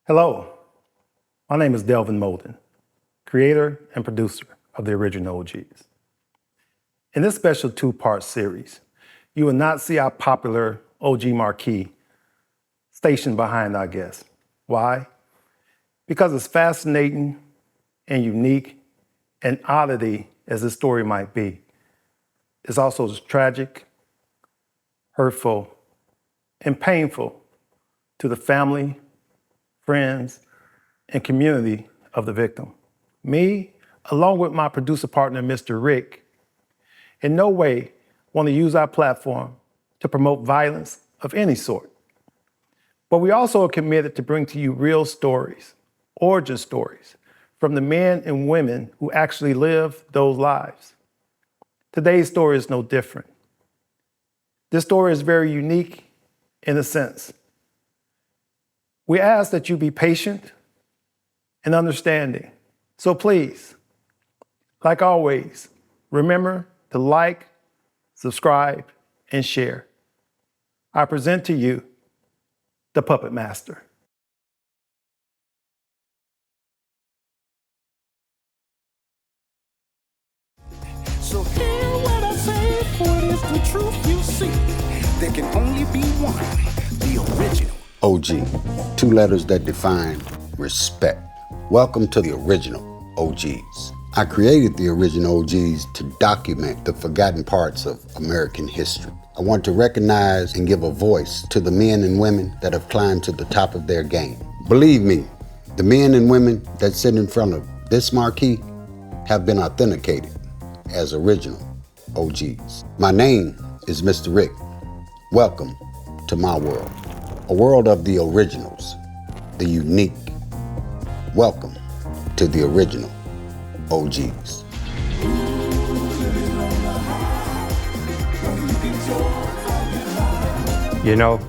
Hello, my name is Delvin Molden, creator and producer of The Original OGs. In this special two-part series, you will not see our popular OG marquee stationed behind our guests. Why? Because as fascinating and unique and oddity as this story might be, it's also as tragic, hurtful, and painful to the family, friends, and community of the victim. Me, along with my producer partner, Mr. Rick, in no way want to use our platform to promote violence of any sort. But we also are committed to bring to you real stories, origin stories, from the men and women who actually live those lives. Today's story is no different. This story is very unique in a sense. We ask that you be patient and understanding. So please, like always, remember to like, subscribe, and share. I present to you the Puppet Master. So hear what I say, for it is the truth you see. There can only be one, the original. OG, two letters that define respect. Welcome to the original OGs. I created the original OGs to document the forgotten parts of American history. I want to recognize and give a voice to the men and women that have climbed to the top of their game. Believe me, the men and women that sit in front of this marquee have been authenticated as original OGs. My name is Mr. Rick. Welcome to my world. A world of the originals, the unique. Welcome to the original OGs. You know,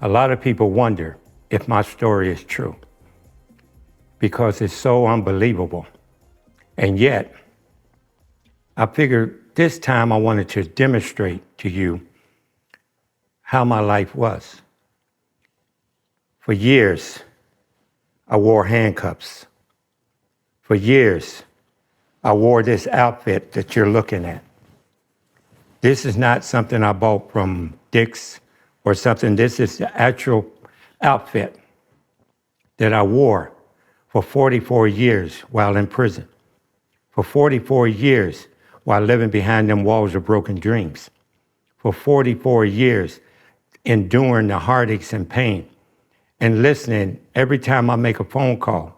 a lot of people wonder if my story is true because it's so unbelievable. And yet, I figured this time I wanted to demonstrate to you how my life was. For years, I wore handcuffs. For years, I wore this outfit that you're looking at. This is not something I bought from Dick's or something. This is the actual outfit that I wore for 44 years while in prison. For 44 years while living behind them walls of broken dreams. For 44 years enduring the heartaches and pain. And listening every time I make a phone call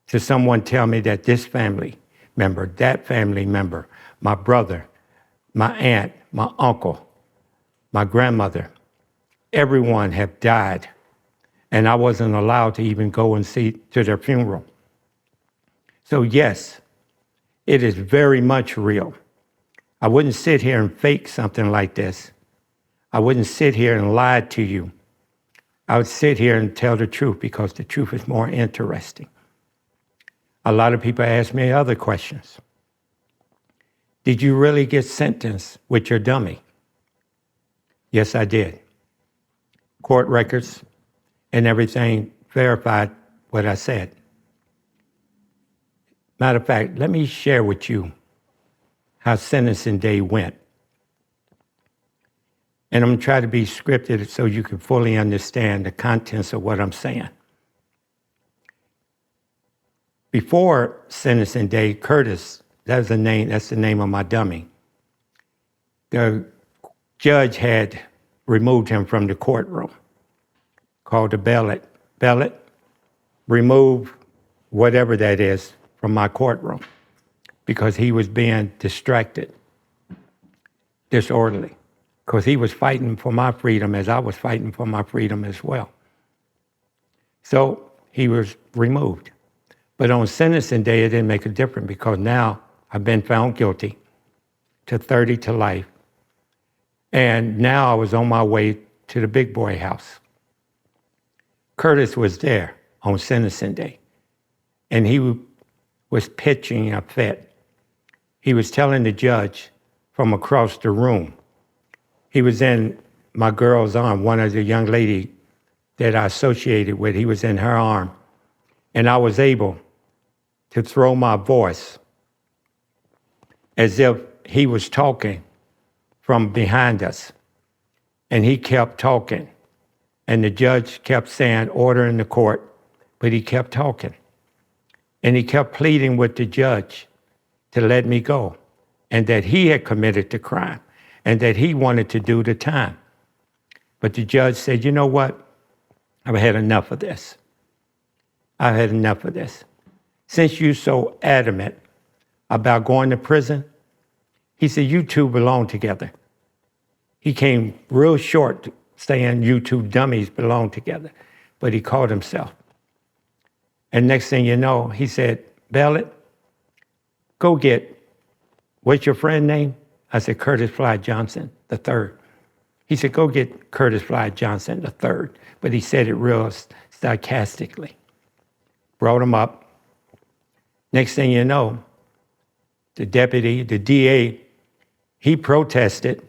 to someone tell me that this family member, that family member, my brother, my aunt, my uncle, my grandmother, everyone have died. And I wasn't allowed to even go and see to their funeral. So yes, it is very much real. I wouldn't sit here and fake something like this. I wouldn't sit here and lie to you. I would sit here and tell the truth because the truth is more interesting. A lot of people ask me other questions. Did you really get sentenced with your dummy? Yes, I did. Court records and everything verified what I said. Matter of fact, let me share with you how sentencing day went. And I'm going to try to be scripted so you can fully understand the contents of what I'm saying. Before sentencing day, Curtis, that's the name of my dummy. The judge had removed him from the courtroom, called the ballot. Remove whatever that is from my courtroom because he was being distracted, disorderly. Because he was fighting for my freedom as I was fighting for my freedom as well. So he was removed. But on sentencing day, it didn't make a difference because now I've been found guilty to 30 to life. And now I was on my way to the big boy house. Curtis was there on sentencing day. And he was pitching a fit. He was telling the judge from across the room. He was in my girl's arm, one of the young lady that I associated with. He was in her arm. And I was able to throw my voice as if he was talking from behind us. And he kept talking. And the judge kept saying, order in the court, but he kept talking. And he kept pleading with the judge to let me go, and that he had committed the crime, and that he wanted to do the time. But the judge said, you know what? I've had enough of this. I've had enough of this. Since you're so adamant about going to prison, he said, you two belong together. He came real short saying you two dummies belong together, but he called himself. And next thing you know, he said, Bellet, go get, what's your friend name? I said, Curtis Fly Johnson III. He said, go get Curtis Fly Johnson III. But he said it real sarcastically. Brought him up. Next thing you know, the deputy, the DA, he protested,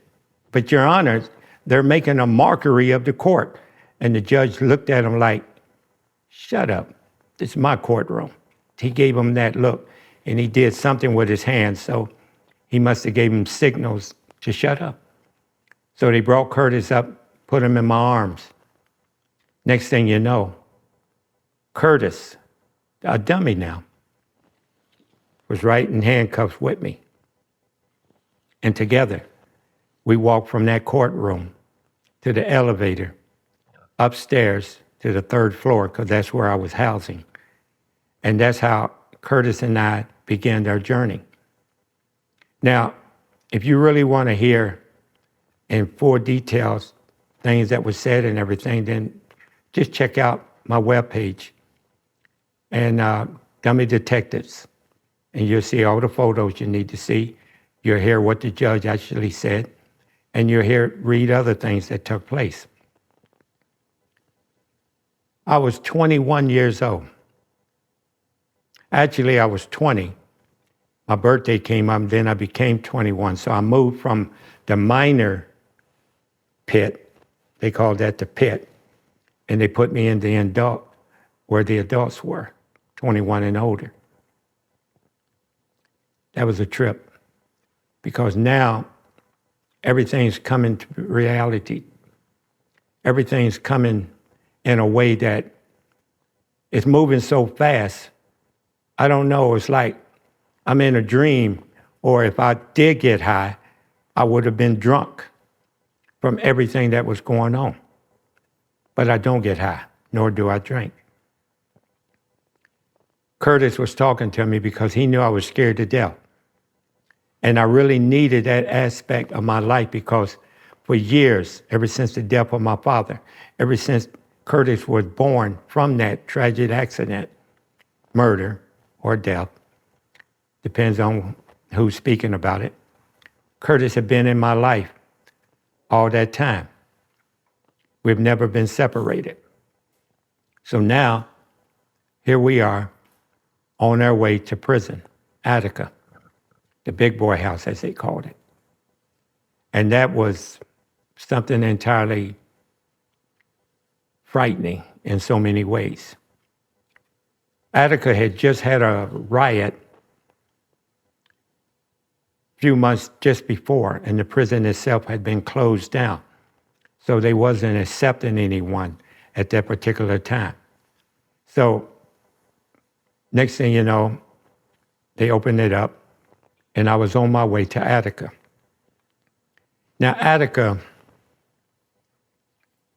but Your Honor, they're making a mockery of the court. And the judge looked at him like, shut up, this is my courtroom. He gave him that look, and he did something with his hands, so he must have gave him signals to shut up. So they brought Curtis up, put him in my arms. Next thing you know, Curtis, a dummy now, was right in handcuffs with me. And together, we walked from that courtroom to the elevator, upstairs to the 3rd floor, because that's where I was housing. And that's how Curtis and I began our journey. Now, if you really want to hear in full details things that were said and everything, then just check out my webpage and Dummy Detectives, and you'll see all the photos you need to see. You'll hear what the judge actually said, and you'll read other things that took place. I was 21 years old. Actually, I was 20. My birthday came up, then I became 21. So I moved from the minor pit, they called that the pit, and they put me in the adult, where the adults were, 21 and older. That was a trip, because now everything's coming to reality. Everything's coming in a way that it's moving so fast. I don't know, it's like I'm in a dream, or if I did get high, I would have been drunk from everything that was going on. But I don't get high, nor do I drink. Curtis was talking to me because he knew I was scared to death. And I really needed that aspect of my life, because for years, ever since the death of my father, ever since Curtis was born from that tragic accident, murder or death, depends on who's speaking about it, Curtis had been in my life all that time. We've never been separated. So now, here we are on our way to prison, Attica, the big boy house, as they called it. And that was something entirely frightening in so many ways. Attica had just had a riot a few months just before, and the prison itself had been closed down. So they wasn't accepting anyone at that particular time. So next thing you know, they opened it up, and I was on my way to Attica. Now, Attica,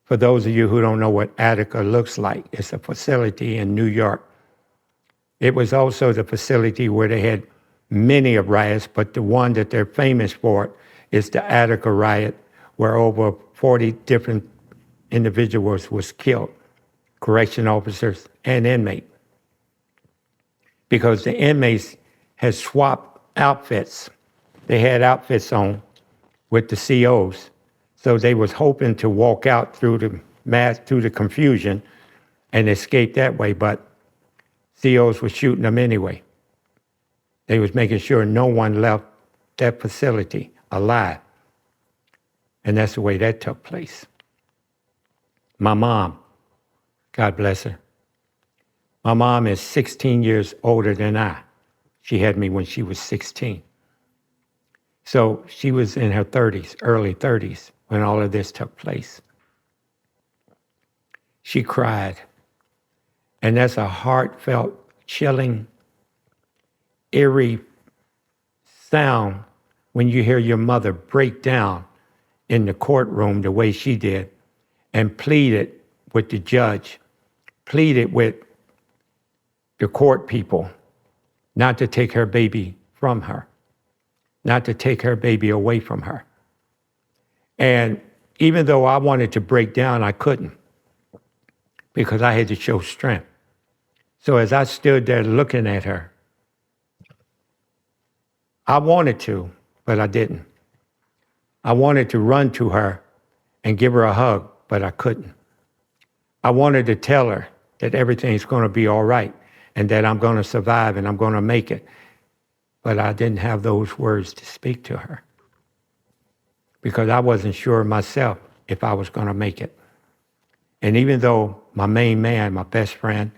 for those of you who don't know what Attica looks like, it's a facility in New York. It was also the facility where they had many of riots, but the one that they're famous for is the Attica riot, where over 40 different individuals was killed, correction officers and inmates, because the inmates had swapped outfits. They had outfits on with the COs, so they was hoping to walk out through the confusion and escape that way, but COs were shooting them anyway. They was making sure no one left that facility alive. And that's the way that took place. My mom God bless her. My mom is 16 years older than I. She had me when she was 16. So she was in her 30s, early 30s, when all of this took place. She cried. And that's a heartfelt, chilling, eerie sound when you hear your mother break down in the courtroom the way she did and pleaded with the judge, pleaded with the court people not to take her baby from her, not to take her baby away from her. And even though I wanted to break down, I couldn't because I had to show strength. So as I stood there looking at her, I wanted to, but I didn't. I wanted to run to her and give her a hug, but I couldn't. I wanted to tell her that everything's going to be all right and that I'm going to survive and I'm going to make it. But I didn't have those words to speak to her because I wasn't sure myself if I was going to make it. And even though my main man, my best friend,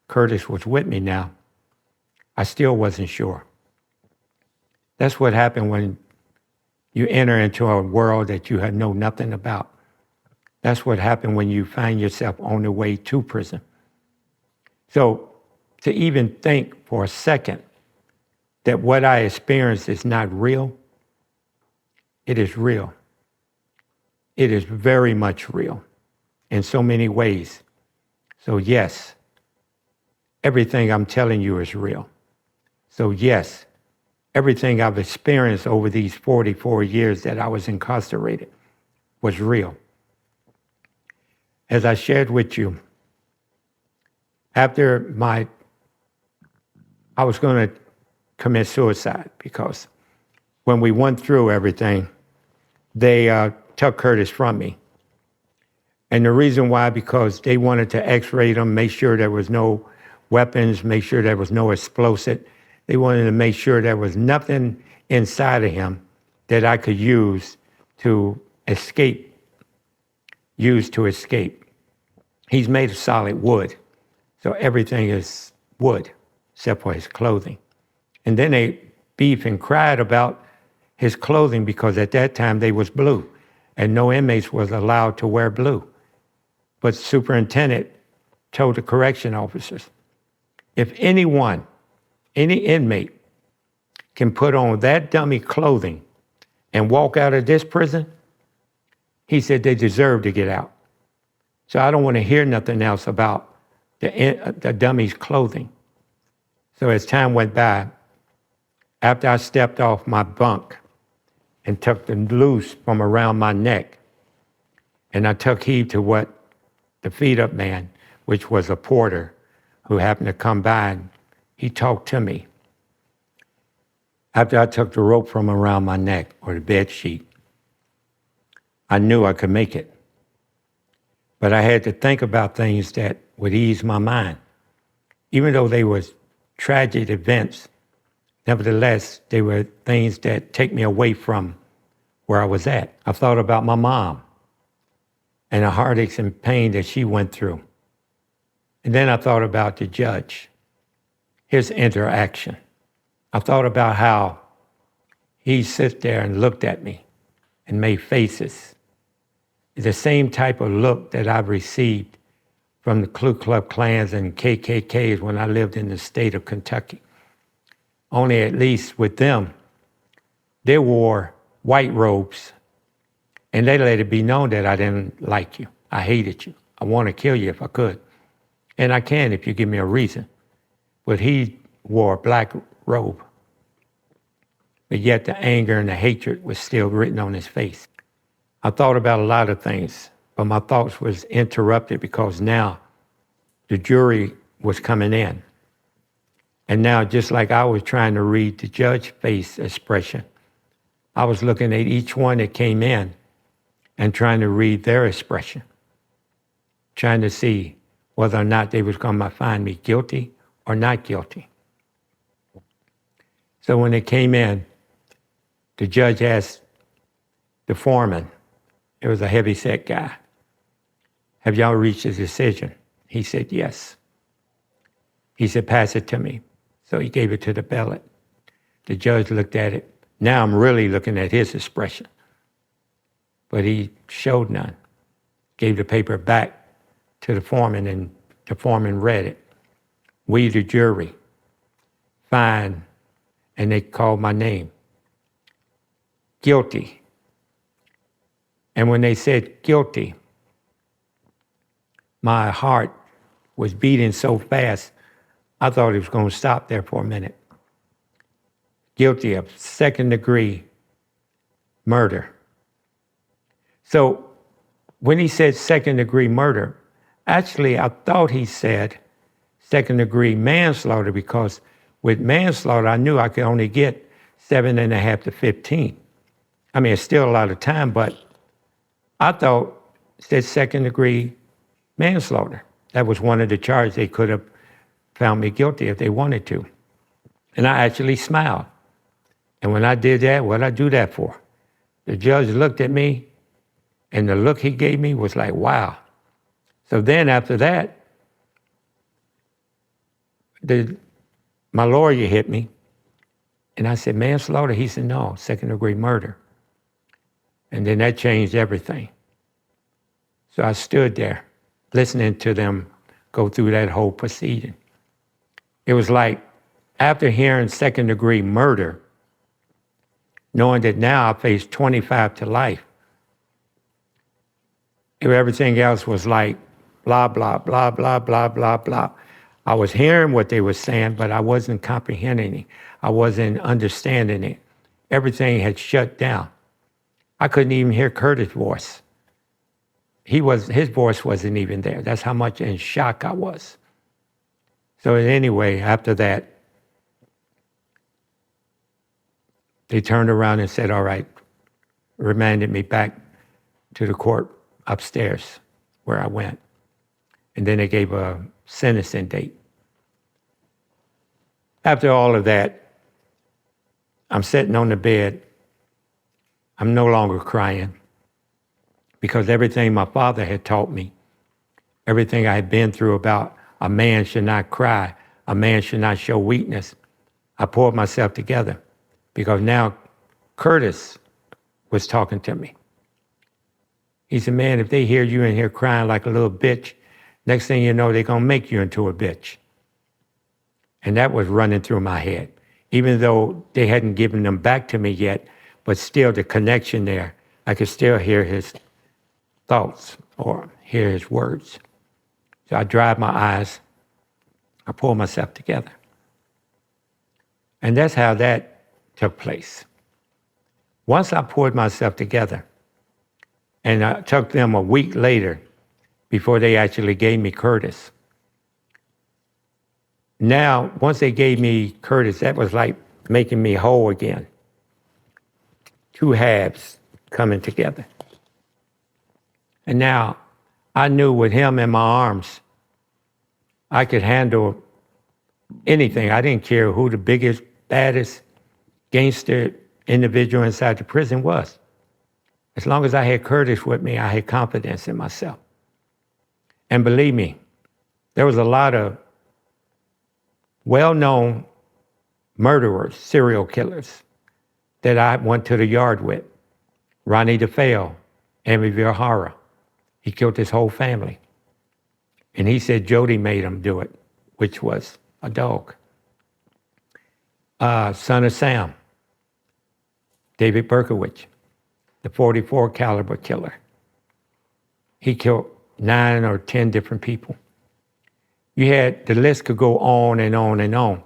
Curtis, was with me now, I still wasn't sure. That's what happened when you enter into a world that you know nothing about. That's what happened when you find yourself on the way to prison. So to even think for a second that what I experienced is not real, it is real. It is very much real in so many ways. So yes, everything I'm telling you is real. So yes, everything I've experienced over these 44 years that I was incarcerated was real. As I shared with you, after I was going to commit suicide because when we went through everything, they took Curtis from me. And the reason why, because they wanted to x-ray him, make sure there was no weapons, make sure there was no explosive. They wanted to make sure there was nothing inside of him that I could use to escape. He's made of solid wood, so everything is wood except for his clothing. And then they beefed and cried about his clothing because at that time they was blue and no inmates was allowed to wear blue. But the superintendent told the correction officers, if any inmate can put on that dummy clothing and walk out of this prison, he said they deserve to get out. So I don't want to hear nothing else about the dummy's clothing. So as time went by, after I stepped off my bunk and took the noose from around my neck, and I took heed to what the feed-up man, which was a porter who happened to come by, and he talked to me. After I took the rope from around my neck, or the bed sheet, I knew I could make it. But I had to think about things that would ease my mind. Even though they were tragic events, nevertheless, they were things that take me away from where I was at. I thought about my mom and the heartaches and pain that she went through. And then I thought about the judge, his interaction. I thought about how he sat there and looked at me and made faces. The same type of look that I've received from the Ku Klux Klans and KKKs when I lived in the state of Kentucky. Only at least with them, they wore white robes and they let it be known that I didn't like you. I hated you. I want to kill you if I could. And I can if you give me a reason. But he wore a black robe. But yet the anger and the hatred was still written on his face. I thought about a lot of things, but my thoughts was interrupted because now the jury was coming in. And now, just like I was trying to read the judge's face expression, I was looking at each one that came in and trying to read their expression, trying to see whether or not they was going to find me guilty or not guilty. So when they came in, the judge asked the foreman, it was a heavyset guy, have y'all reached a decision? He said, yes. He said, pass it to me. So he gave it to the ballot. The judge looked at it. Now I'm really looking at his expression. But he showed none. Gave the paper back to the foreman, and the foreman read it. We, the jury, find, and they called my name, guilty. And when they said guilty, my heart was beating so fast, I thought it was going to stop there for a minute. Guilty of second-degree murder. So when he said second-degree murder, actually I thought he said second-degree manslaughter, because with manslaughter, I knew I could only get 7.5 to 15. I mean, it's still a lot of time, but I thought it said second-degree manslaughter. That was one of the charges. They could have found me guilty if they wanted to. And I actually smiled. And when I did that, what did I do that for? The judge looked at me, and the look he gave me was like, wow. So then after that, my lawyer hit me, and I said, manslaughter? He said, no, second-degree murder. And then that changed everything. So I stood there listening to them go through that whole proceeding. It was like, after hearing second-degree murder, knowing that now I face 25 to life, everything else was like blah, blah, blah, blah, blah, blah, blah. I was hearing what they were saying, but I wasn't comprehending it. I wasn't understanding it. Everything had shut down. I couldn't even hear Curtis' voice. His voice wasn't even there. That's how much in shock I was. So anyway, after that, they turned around and said, all right, remanded me back to the court upstairs where I went. And then they gave a sentencing date. After all of that, I'm sitting on the bed. I'm no longer crying, because everything my father had taught me, everything I had been through about a man should not cry, a man should not show weakness, I pulled myself together, because now Curtis was talking to me. He said, man, if they hear you in here crying like a little bitch, next thing you know, they're going to make you into a bitch. And that was running through my head. Even though they hadn't given them back to me yet, but still the connection there, I could still hear his thoughts or hear his words. So I dried my eyes. I pulled myself together. And that's how that took place. Once I pulled myself together, and it took them a week later before they actually gave me Curtis. Now, once they gave me Curtis, that was like making me whole again. Two halves coming together. And now I knew with him in my arms, I could handle anything. I didn't care who the biggest, baddest gangster individual inside the prison was. As long as I had Curtis with me, I had confidence in myself. And believe me, there was a lot of well-known murderers, serial killers, that I went to the yard with. Ronnie DeFeo, Amityville Horror. He killed his whole family. And he said Jody made him do it, which was a dog. Son of Sam, David Berkowitz, the .44 caliber killer. He killed 9 or 10 different people. The list could go on and on and on.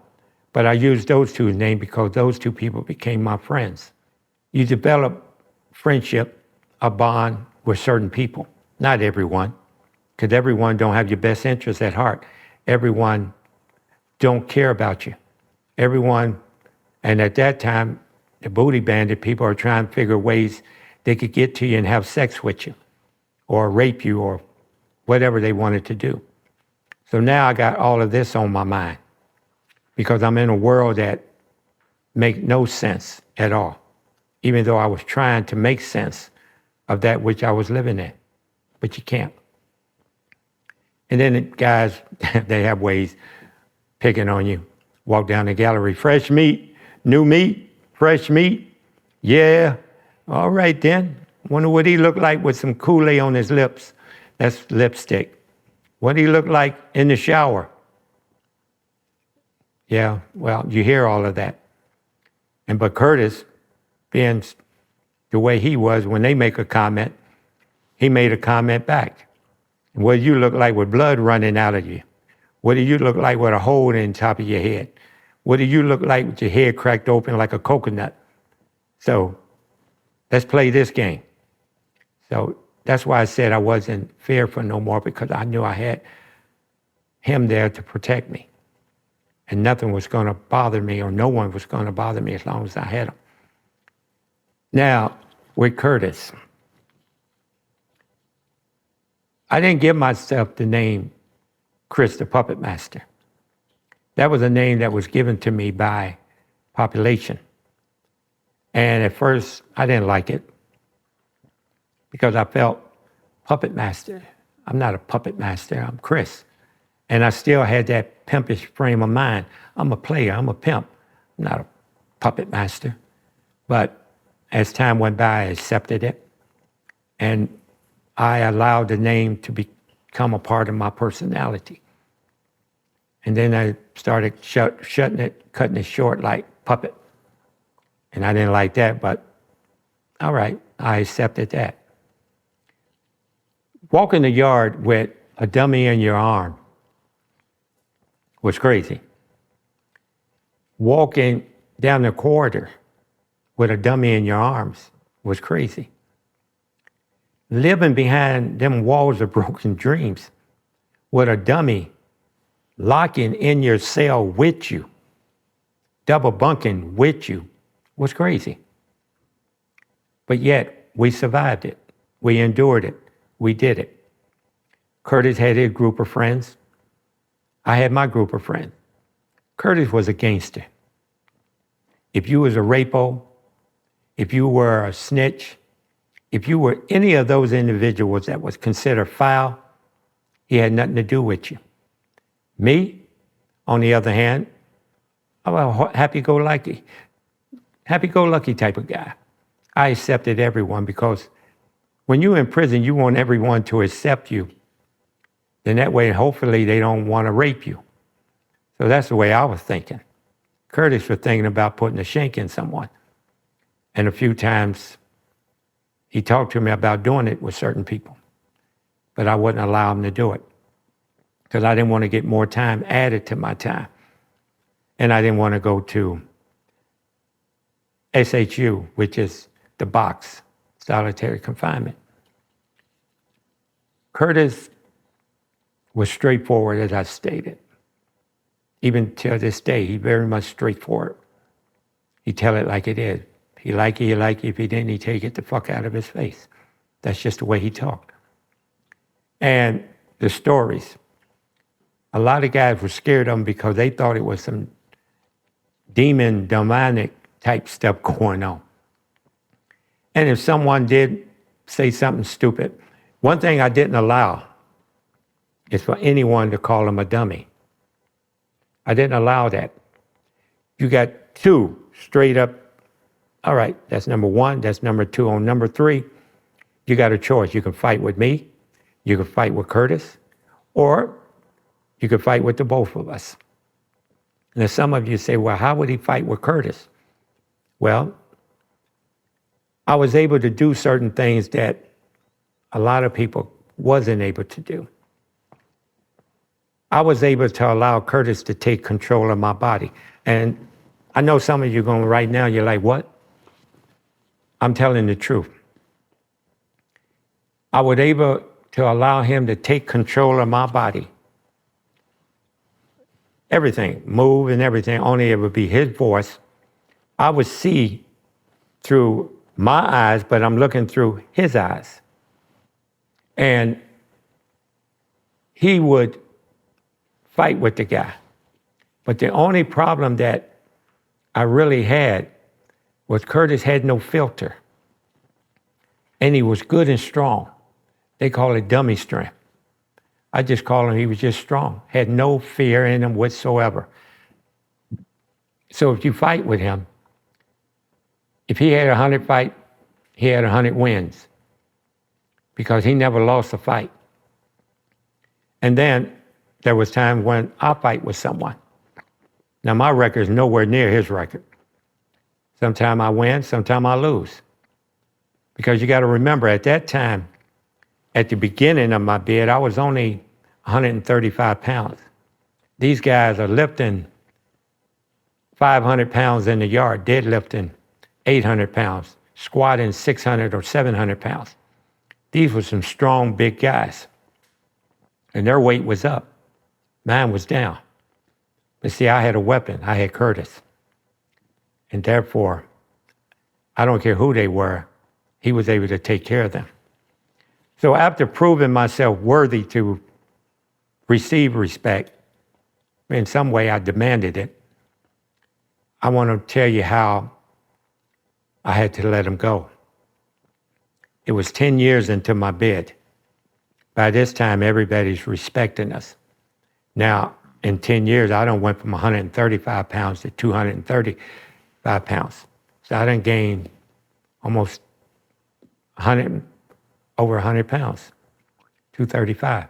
But I used those two names because those two people became my friends. You develop friendship, a bond with certain people. Not everyone, because everyone don't have your best interests at heart. Everyone don't care about you. Everyone, and at that time, the booty bandit people are trying to figure ways they could get to you and have sex with you or rape you or whatever they wanted to do. So now I got all of this on my mind because I'm in a world that makes no sense at all, even though I was trying to make sense of that which I was living in, but you can't. And then the guys, they have ways picking on you. Walk down the gallery, fresh meat, new meat, fresh meat. Yeah, all right then. Wonder what he looked like with some Kool-Aid on his lips. That's lipstick. What did he look like in the shower? Yeah, well, you hear all of that. But Curtis, being the way he was, when they make a comment, he made a comment back. What do you look like with blood running out of you? What do you look like with a hole in the top of your head? What do you look like with your head cracked open like a coconut? So let's play this game. So that's why I said I wasn't fearful no more, because I knew I had him there to protect me. And nothing was going to bother me, or no one was going to bother me as long as I had him. Now, with Curtis, I didn't give myself the name Chris the Puppet Master. That was a name that was given to me by population. And at first, I didn't like it because I felt puppet master. I'm not a puppet master, I'm Chris. And I still had that pimpish frame of mind. I'm a player, I'm a pimp. I'm not a puppet master. But as time went by, I accepted it. And I allowed the name to become a part of my personality. And then I started shutting it, cutting it short like puppet. And I didn't like that, but all right, I accepted that. Walking the yard with a dummy in your arm was crazy. Walking down the corridor with a dummy in your arms was crazy. Living behind them walls of broken dreams with a dummy locking in your cell with you, double bunking with you, was crazy. But yet, we survived it. We endured it. We did it. Curtis had his group of friends. I had my group of friends. Curtis was a gangster. If you was a rapo, if you were a snitch, if you were any of those individuals that was considered foul, he had nothing to do with you. Me, on the other hand, I'm a happy-go-lucky type of guy. I accepted everyone because when you're in prison, you want everyone to accept you. Then that way, hopefully, they don't want to rape you. So that's the way I was thinking. Curtis was thinking about putting a shank in someone. And a few times, he talked to me about doing it with certain people. But I wouldn't allow him to do it because I didn't want to get more time added to my time. And I didn't want to go to SHU, which is the box, solitary confinement. Curtis was straightforward, as I stated. Even to this day, he's very much straightforward. He tell it like it is. He like it, he like it. If he didn't, he take it the fuck out of his face. That's just the way he talked. And the stories, a lot of guys were scared of him because they thought it was some demonic type stuff going on. And if someone did say something stupid, one thing I didn't allow is for anyone to call him a dummy. I didn't allow that. You got two straight up, all right, that's number one, that's number two. On number three, you got a choice. You can fight with me, you can fight with Curtis, or you can fight with the both of us. Now, some of you say, well, how would he fight with Curtis? Well, I was able to do certain things that a lot of people wasn't able to do. I was able to allow Curtis to take control of my body. And I know some of you going right now, you're like, what? I'm telling the truth. I was able to allow him to take control of my body. Everything, move and everything, only it would be his voice. I would see through my eyes, but I'm looking through his eyes. And he would fight with the guy. But the only problem that I really had was Curtis had no filter. And he was good and strong. They call it dummy strength. I just call him, he was just strong, had no fear in him whatsoever. So if you fight with him, if he had 100 fights, he had 100 wins because he never lost a fight. And then there was time when I fight with someone. Now my record is nowhere near his record. Sometime I win, sometime I lose. Because you got to remember, at that time, at the beginning of my bid, I was only 135 pounds. These guys are lifting 500 pounds in the yard, deadlifting 800 pounds, squatting 600 or 700 pounds. These were some strong, big guys. And their weight was up. Mine was down. But see, I had a weapon. I had Curtis. And therefore, I don't care who they were, he was able to take care of them. So after proving myself worthy to receive respect, in some way I demanded it, I want to tell you how I had to let him go. It was 10 years into my bid. By this time, everybody's respecting us. Now, in 10 years, I done went from 135 pounds to 235 pounds. So I done gained almost 100, over 100 pounds, 235,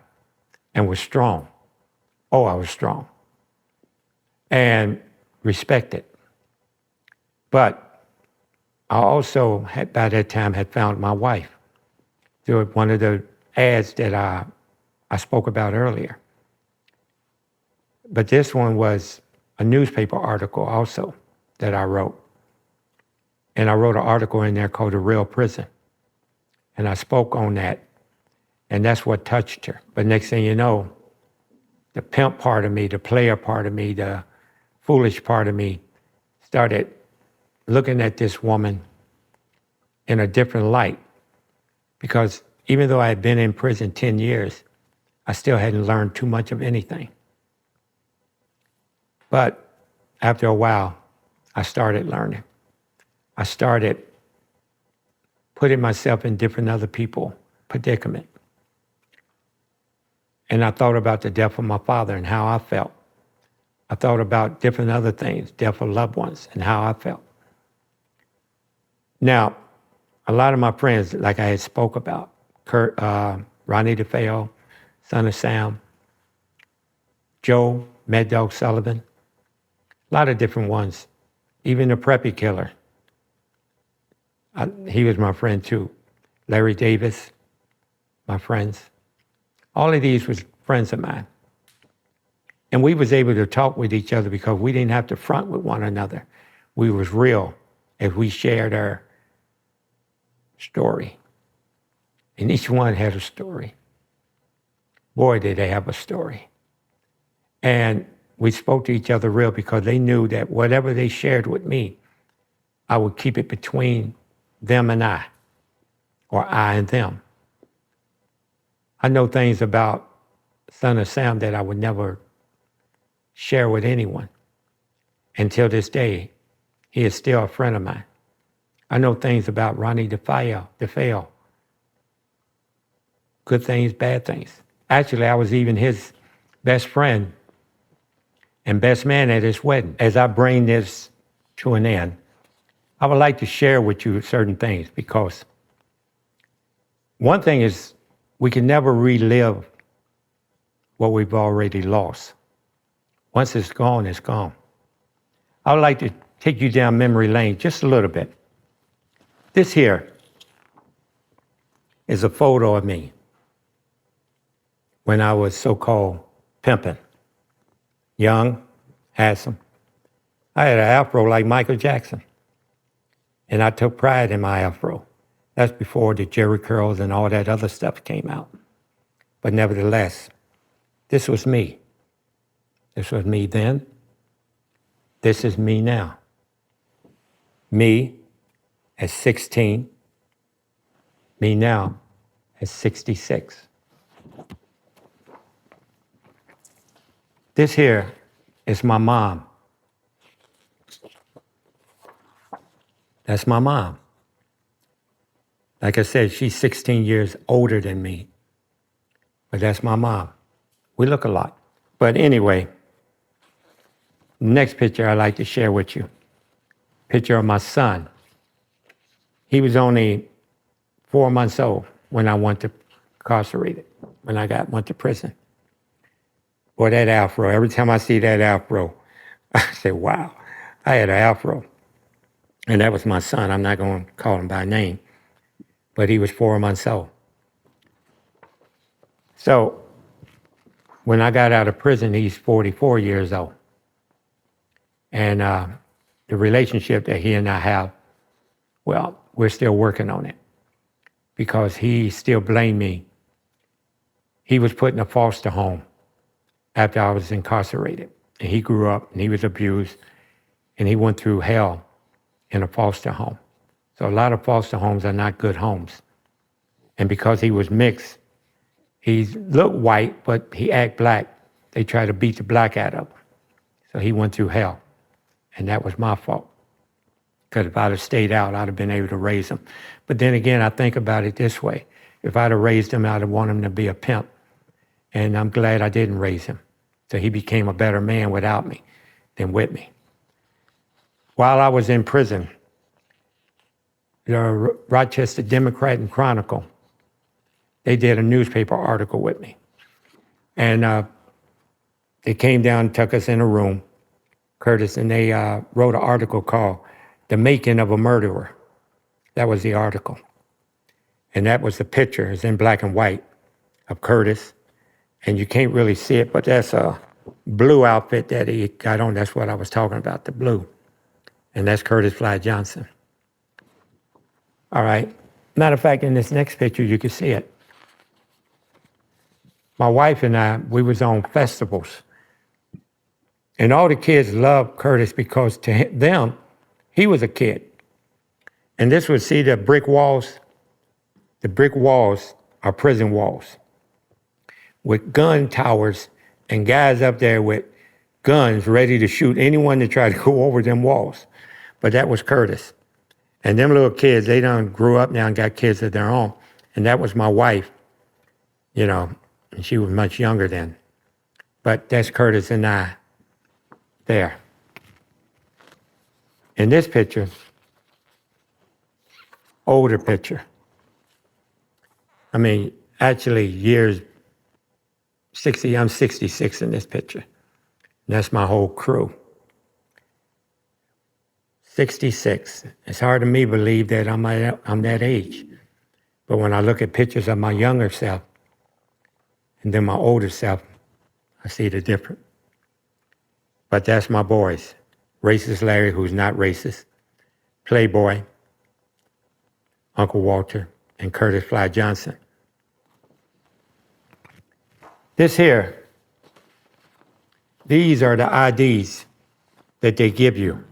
and was strong. Oh, I was strong. And respected. But I also, had, by that time, had found my wife through one of the ads that I spoke about earlier. But this one was a newspaper article also that I wrote. And I wrote an article in there called The Real Prison. And I spoke on that. And that's what touched her. But next thing you know, the pimp part of me, the player part of me, the foolish part of me started looking at this woman in a different light. Because even though I had been in prison 10 years, I still hadn't learned too much of anything. But after a while, I started learning. I started putting myself in different other people's predicament. And I thought about the death of my father and how I felt. I thought about different other things, death of loved ones and how I felt. Now, a lot of my friends, like I had spoke about, Kurt, Ronnie DeFeo, Son of Sam, Joe, Mad Dog Sullivan, a lot of different ones, even the Preppy Killer. He was my friend too. Larry Davis, my friends. All of these was friends of mine. And we was able to talk with each other because we didn't have to front with one another. We was real as we shared our story. And each one had a story. Boy, did they have a story. And we spoke to each other real because they knew that whatever they shared with me, I would keep it between them and I, or I and them. I know things about Son of Sam that I would never share with anyone. Until this day, he is still a friend of mine. I know things about Ronnie DeFeo. Good things, bad things. Actually, I was even his best friend and best man at his wedding. As I bring this to an end, I would like to share with you certain things because one thing is we can never relive what we've already lost. Once it's gone, it's gone. I would like to take you down memory lane just a little bit. This here is a photo of me when I was so-called pimping. Young, handsome. I had an afro like Michael Jackson. And I took pride in my afro. That's before the Jerry curls and all that other stuff came out. But nevertheless, this was me. This was me then. This is me now. Me at 16. Me now at 66. This here is my mom. That's my mom. Like I said, she's 16 years older than me, but that's my mom. We look alike. But anyway, next picture I'd like to share with you. Picture of my son. He was only 4 months old when I went to incarcerated, when I went to prison. Boy, that afro, every time I see that afro, I say, wow, I had an afro. And that was my son. I'm not going to call him by name, but he was 4 months old. So when I got out of prison, he's 44 years old. And the relationship that he and I have, well, we're still working on it because he still blamed me. He was put in a foster home after I was incarcerated. And he grew up and he was abused and he went through hell in a foster home. So a lot of foster homes are not good homes. And because he was mixed, he looked white, but he act black. They tried to beat the black out of him. So he went through hell. And that was my fault. Because if I'd have stayed out, I'd have been able to raise him. But then again, I think about it this way. If I'd have raised him, I'd have wanted him to be a pimp. And I'm glad I didn't raise him. So he became a better man without me than with me. While I was in prison, the Rochester Democrat and Chronicle, they did a newspaper article with me. And they came down and took us in a room, Curtis, and they wrote an article called The Making of a Murderer. That was the article. And that was the picture. It's in black and white of Curtis. And you can't really see it, but that's a blue outfit that he got on. That's what I was talking about, the blue. And that's Curtis Fly Johnson. All right. Matter of fact, in this next picture, you can see it. My wife and I, we was on festivals. And all the kids loved Curtis because to them, he was a kid. And this would see the brick walls. The brick walls are prison walls with gun towers and guys up there with guns ready to shoot anyone that tried to go over them walls. But that was Curtis. And them little kids, they done grew up now and got kids of their own. And that was my wife, you know, and she was much younger then. But that's Curtis and I there. In this picture, older picture. I mean, actually years, 60, I'm 66 in this picture. And that's my whole crew. 66. It's hard to me believe that I'm that age. But when I look at pictures of my younger self and then my older self, I see the difference. But that's my boys. Racist Larry, who's not racist. Playboy, Uncle Walter, and Curtis Fly Johnson. This here, these are the IDs that they give you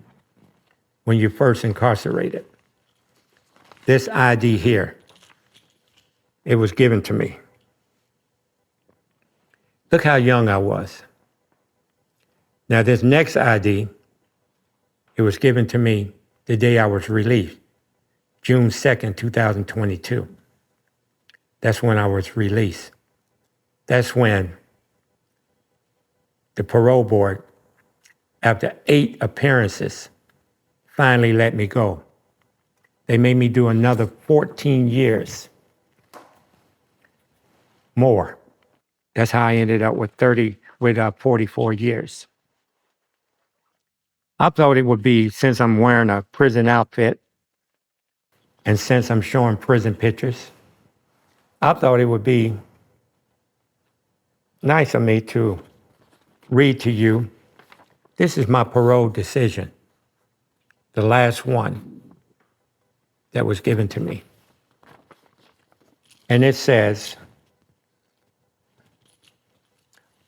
when you're first incarcerated. This ID here, it was given to me. Look how young I was. Now this next ID, it was given to me the day I was released, June 2nd, 2022. That's when I was released. That's when the parole board, after 8 appearances, finally let me go. They made me do another 14 years more. That's how I ended up with 44 years. I thought it would be, since I'm wearing a prison outfit and since I'm showing prison pictures, I thought it would be nice of me to read to you. This is my parole decision, the last one that was given to me. And it says,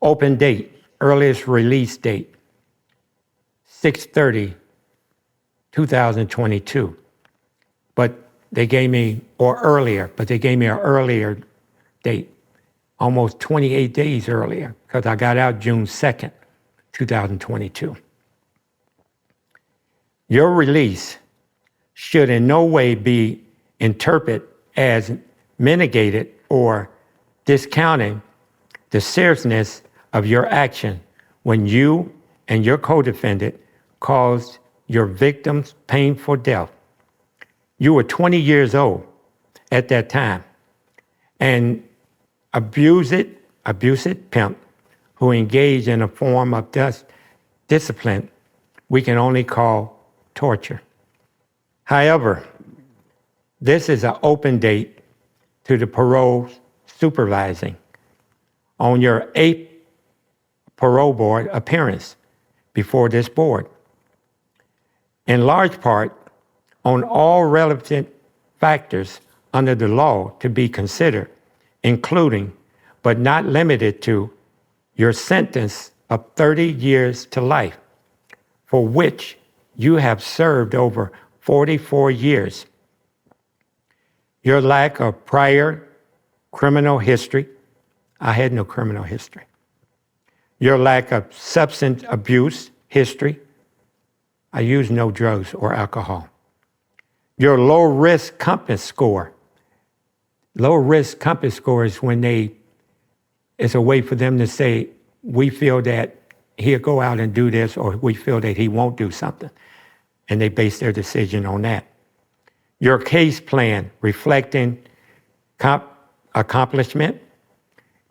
open date, earliest release date, 6/30/2022. But they gave me, or earlier, but they gave me an earlier date, almost 28 days earlier, because I got out June 2nd, 2022. Your release should in no way be interpreted as mitigated or discounting the seriousness of your action when you and your co-defendant caused your victim's painful death. You were 20 years old at that time, and abusive pimp who engaged in a form of discipline we can only call torture. However, this is an open date to the parole supervising on your 8th parole board appearance before this board. In large part, on all relevant factors under the law to be considered, including, but not limited to, your sentence of 30 years to life, for which you have served over 44 years. Your lack of prior criminal history, I had no criminal history. Your lack of substance abuse history, I used no drugs or alcohol. Your low risk compass score. Low risk compass score is when it's a way for them to say, we feel that he'll go out and do this, or we feel that he won't do something. And they base their decision on that. Your case plan reflecting accomplishment,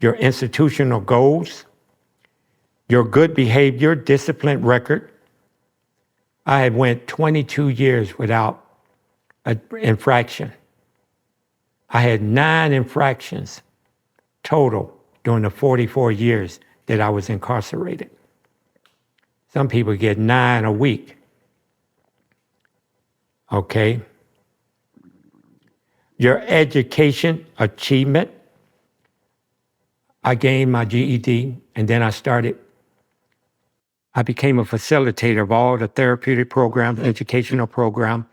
your institutional goals, your good behavior, discipline record. I had went 22 years without an infraction. I had 9 infractions total during the 44 years that I was incarcerated. Some people get 9 a week. Okay. Your education achievement. I gained my GED, and then I became a facilitator of all the therapeutic programs, educational program,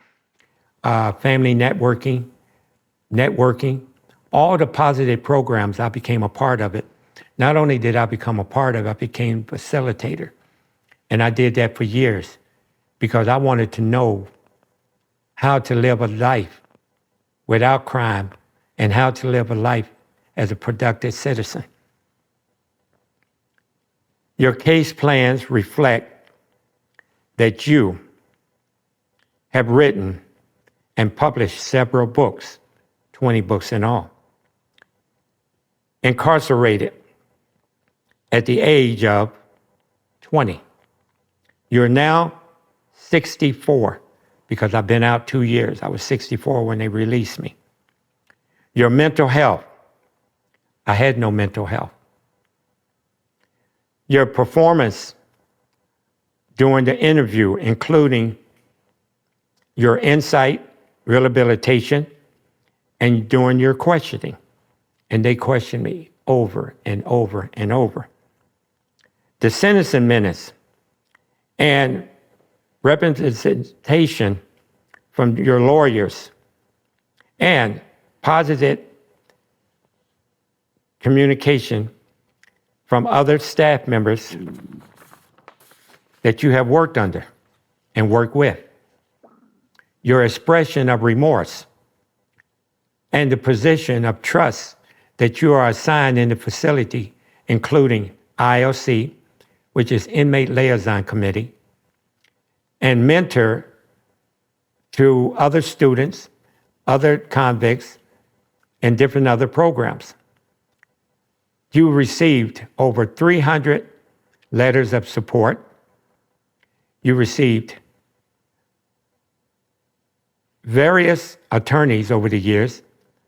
family networking, all the positive programs. I became a part of it. Not only did I become a part of it, I became facilitator. And I did that for years because I wanted to know how to live a life without crime and how to live a life as a productive citizen. Your case plans reflect that you have written and published several books, 20 books in all. Incarcerated at the age of 20. You're now 64 because I've been out 2 years. I was 64 when they released me. Your mental health. I had no mental health. Your performance during the interview, including your insight, rehabilitation, and during your questioning. And they questioned me over and over and over. The sentencing minutes and representation from your lawyers and positive communication from other staff members that you have worked under and worked with. Your expression of remorse and the position of trust that you are assigned in the facility, including ILC, which is Inmate Liaison Committee, and mentor to other students, other convicts, and different other programs. You received over 300 letters of support. You received various attorneys over the years,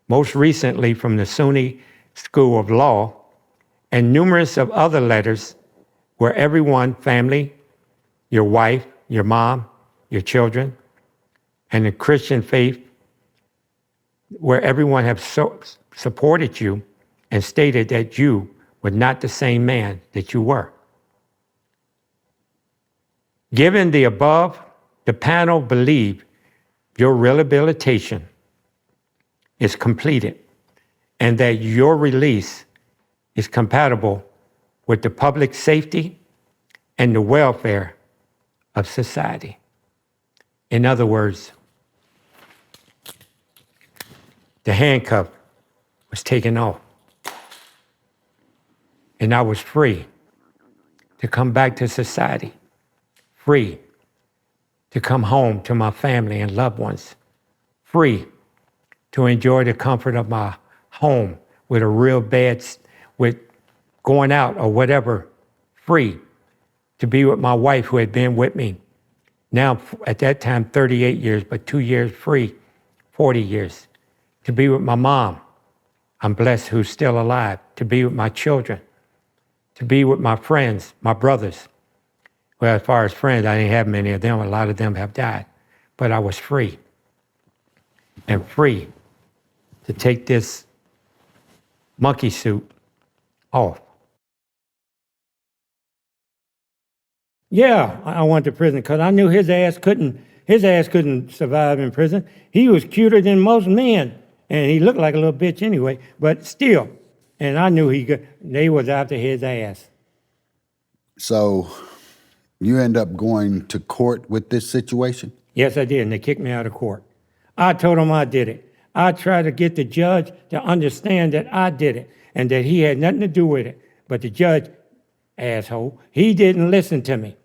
most recently from the SUNY School of Law, and numerous of other letters where everyone, family, your wife, your mom, your children, and the Christian faith, where everyone have supported you and stated that you were not the same man that you were. Given the above, the panel believed your rehabilitation is completed and that your release is compatible with the public safety and the welfare of society. In other words, the handcuff was taken off and I was free to come back to society, free to come home to my family and loved ones, free to enjoy the comfort of my home with a real bed, with going out or whatever, free to be with my wife who had been with me. Now, at that time, 38 years, but 2 years free, 40 years. To be with my mom, I'm blessed, who's still alive. To be with my children. To be with my friends, my brothers. Well, as far as friends, I didn't have many of them. A lot of them have died. But I was free. And free to take this monkey suit off. Yeah, I went to prison because I knew his ass couldn't survive in prison. He was cuter than most men, and he looked like a little bitch anyway, but still. And I knew they was after his ass. So you end up going to court with this situation? Yes, I did, and they kicked me out of court. I told them I did it. I tried to get the judge to understand that I did it and that he had nothing to do with it. But the judge, asshole, he didn't listen to me.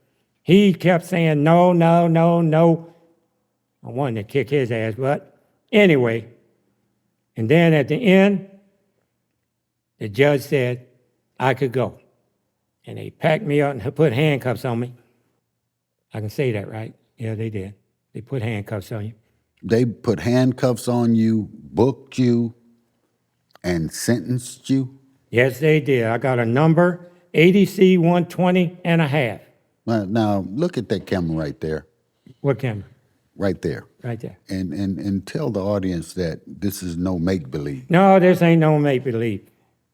He kept saying, no, no, no, no. I wanted to kick his ass, but anyway. And then at the end, the judge said I could go. And they packed me up and put handcuffs on me. I can say that, right? Yeah, they did. They put handcuffs on you. They put handcuffs on you, booked you, and sentenced you? Yes, they did. I got a number, ADC 120 and a half. Now, look at that camera right there. What camera? Right there. Right there. And tell the audience that this is no make-believe. No, this ain't no make-believe.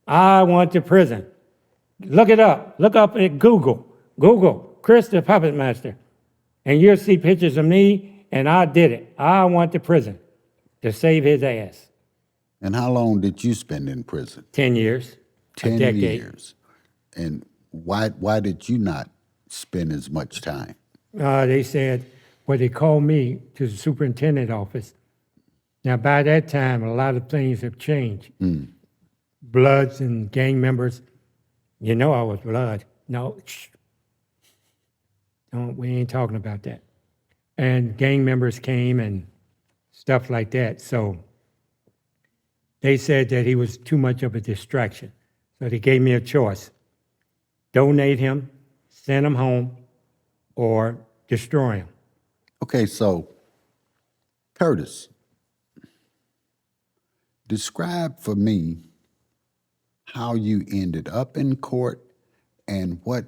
I went to prison. Look it up. Look up at Google. Google, Chris the Puppet Master. And you'll see pictures of me, and I did it. I went to prison to save his ass. And how long did you spend in prison? 10 years. 10 a decade. years. And why did you not spend as much time? They said, well, they called me to the superintendent office. Now, by that time, a lot of things have changed. Bloods and gang members. You know I was blood. No, shh. We ain't talking about that. And gang members came and stuff like that. So they said that he was too much of a distraction. So they gave me a choice. Donate him, send him home, or destroy him. Okay, so Curtis, describe for me how you ended up in court and what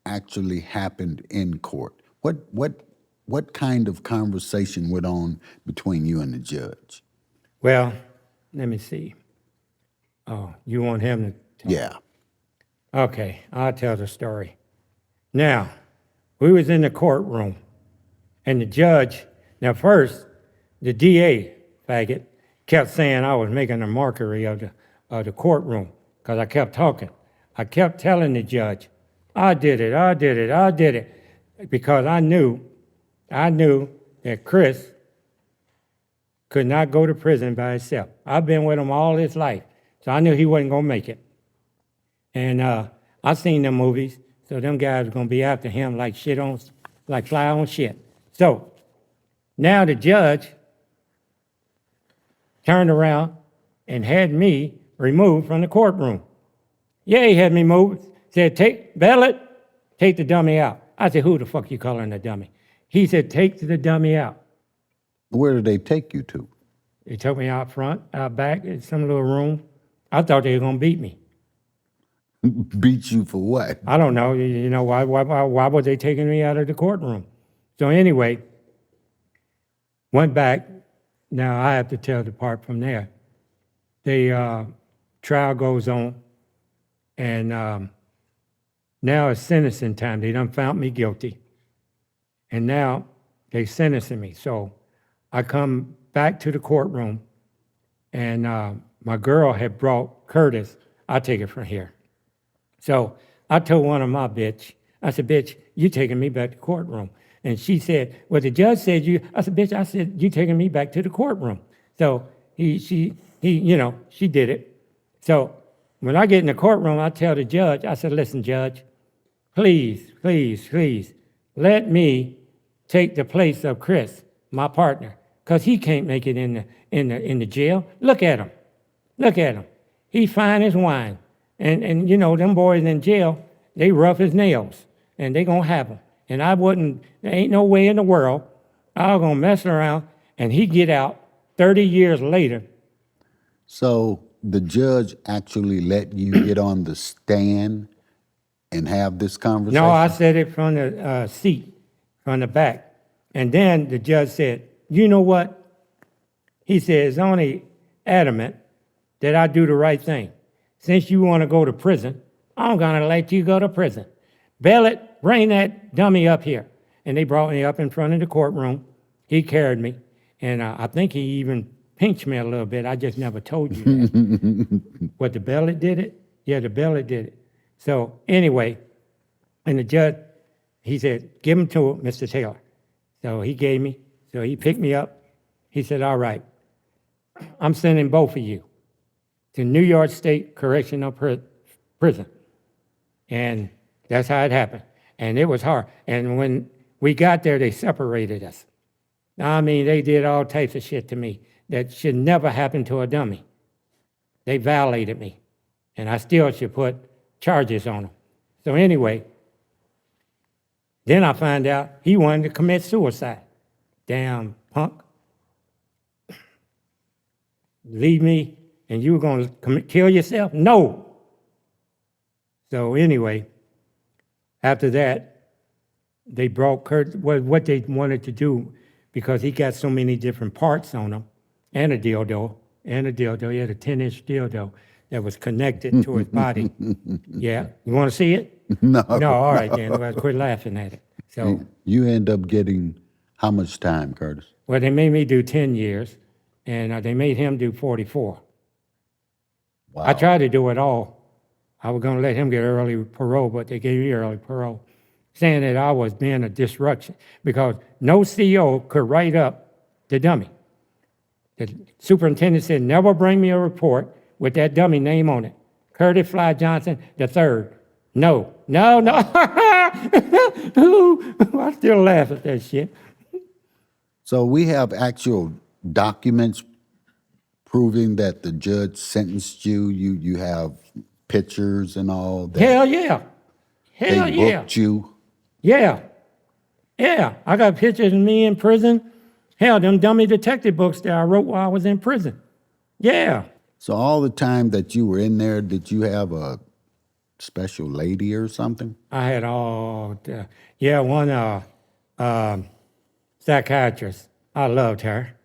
actually happened in court. What kind of conversation went on between you and the judge? Well, let me see. Oh, you want him to tell? Yeah. Okay, I'll tell the story. Now, we was in the courtroom, and the judge, now first, the DA, faggot, kept saying I was making a mockery of the courtroom, because I kept talking. I kept telling the judge, I did it, because I knew that Chris could not go to prison by himself. I've been with him all his life, so I knew he wasn't gonna make it. And I seen them movies, so them guys were gonna be after him like fly on shit. So now the judge turned around and had me removed from the courtroom. Yeah, he had me moved. Said, take the dummy out. I said, who the fuck you calling a dummy? He said, take the dummy out. Where did they take you to? They took me out front, out back, in some little room. I thought they were gonna beat me. Beat you for what? I don't know, you know, why were they taking me out of the courtroom? So anyway, went back. Now I have to tell the part from there. The trial goes on, and now it's sentencing time. They done found me guilty. And now they sentencing me. So I come back to the courtroom, and my girl had brought Curtis. I'll take it from here. So I told one of my bitch, I said, bitch, you taking me back to the courtroom. And she said, well, the judge said you, I said, bitch, I said, you taking me back to the courtroom. So she did it. So when I get in the courtroom, I tell the judge, I said, listen, judge, please, please, please, let me take the place of Chris, my partner, because he can't make it in the jail. Look at him. Look at him. He fine as wine. And you know, them boys in jail, they rough as nails, and they gonna have them. And there ain't no way in the world I was gonna mess around and he get out 30 years later. So the judge actually let you get on the stand and have this conversation? No, I said it from the seat, from the back. And then the judge said, you know what? He said, it's only adamant that I do the right thing. Since you want to go to prison, I'm going to let you go to prison. Bail it, bring that dummy up here. And they brought me up in front of the courtroom. He carried me. And I think he even pinched me a little bit. I just never told you that. What, the belly did it? Yeah, the belly did it. So anyway, and the judge, he said, give him to Mr. Taylor. So he gave me, so he picked me up. He said, all right, I'm sending both of you to New York State Correctional Prison. And that's how it happened. And it was hard. And when we got there, they separated us. I mean, they did all types of shit to me that should never happen to a dummy. They violated me. And I still should put charges on them. So anyway, then I found out he wanted to commit suicide. Damn punk. Leave me and you were going to kill yourself? No. So anyway, after that, they brought Kurt, what they wanted to do, because he got so many different parts on him, and a dildo. He had a 10-inch dildo that was connected to his body. Yeah, you want to see it? No. No, all right then, well, quit laughing at it. So, You end up getting how much time, Curtis? well, they made me do 10 years, and they made him do 44. Wow. I tried to do it all. I was going to let him get early parole, but they gave me early parole, saying that I was being a disruption because no CO could write up the dummy. The superintendent said, never bring me a report with that dummy name on it. Curtis Fly Johnson III. No. I still laugh at that shit. So we have actual documents proving that the judge sentenced you. You have pictures and all that. Hell yeah. Hell they yeah. booked you. Yeah. Yeah. I got pictures of me in prison. Hell, them dummy detective books that I wrote while I was in prison. Yeah. So all the time that you were in there, did you have a special lady or something? I had all, one psychiatrist. I loved her.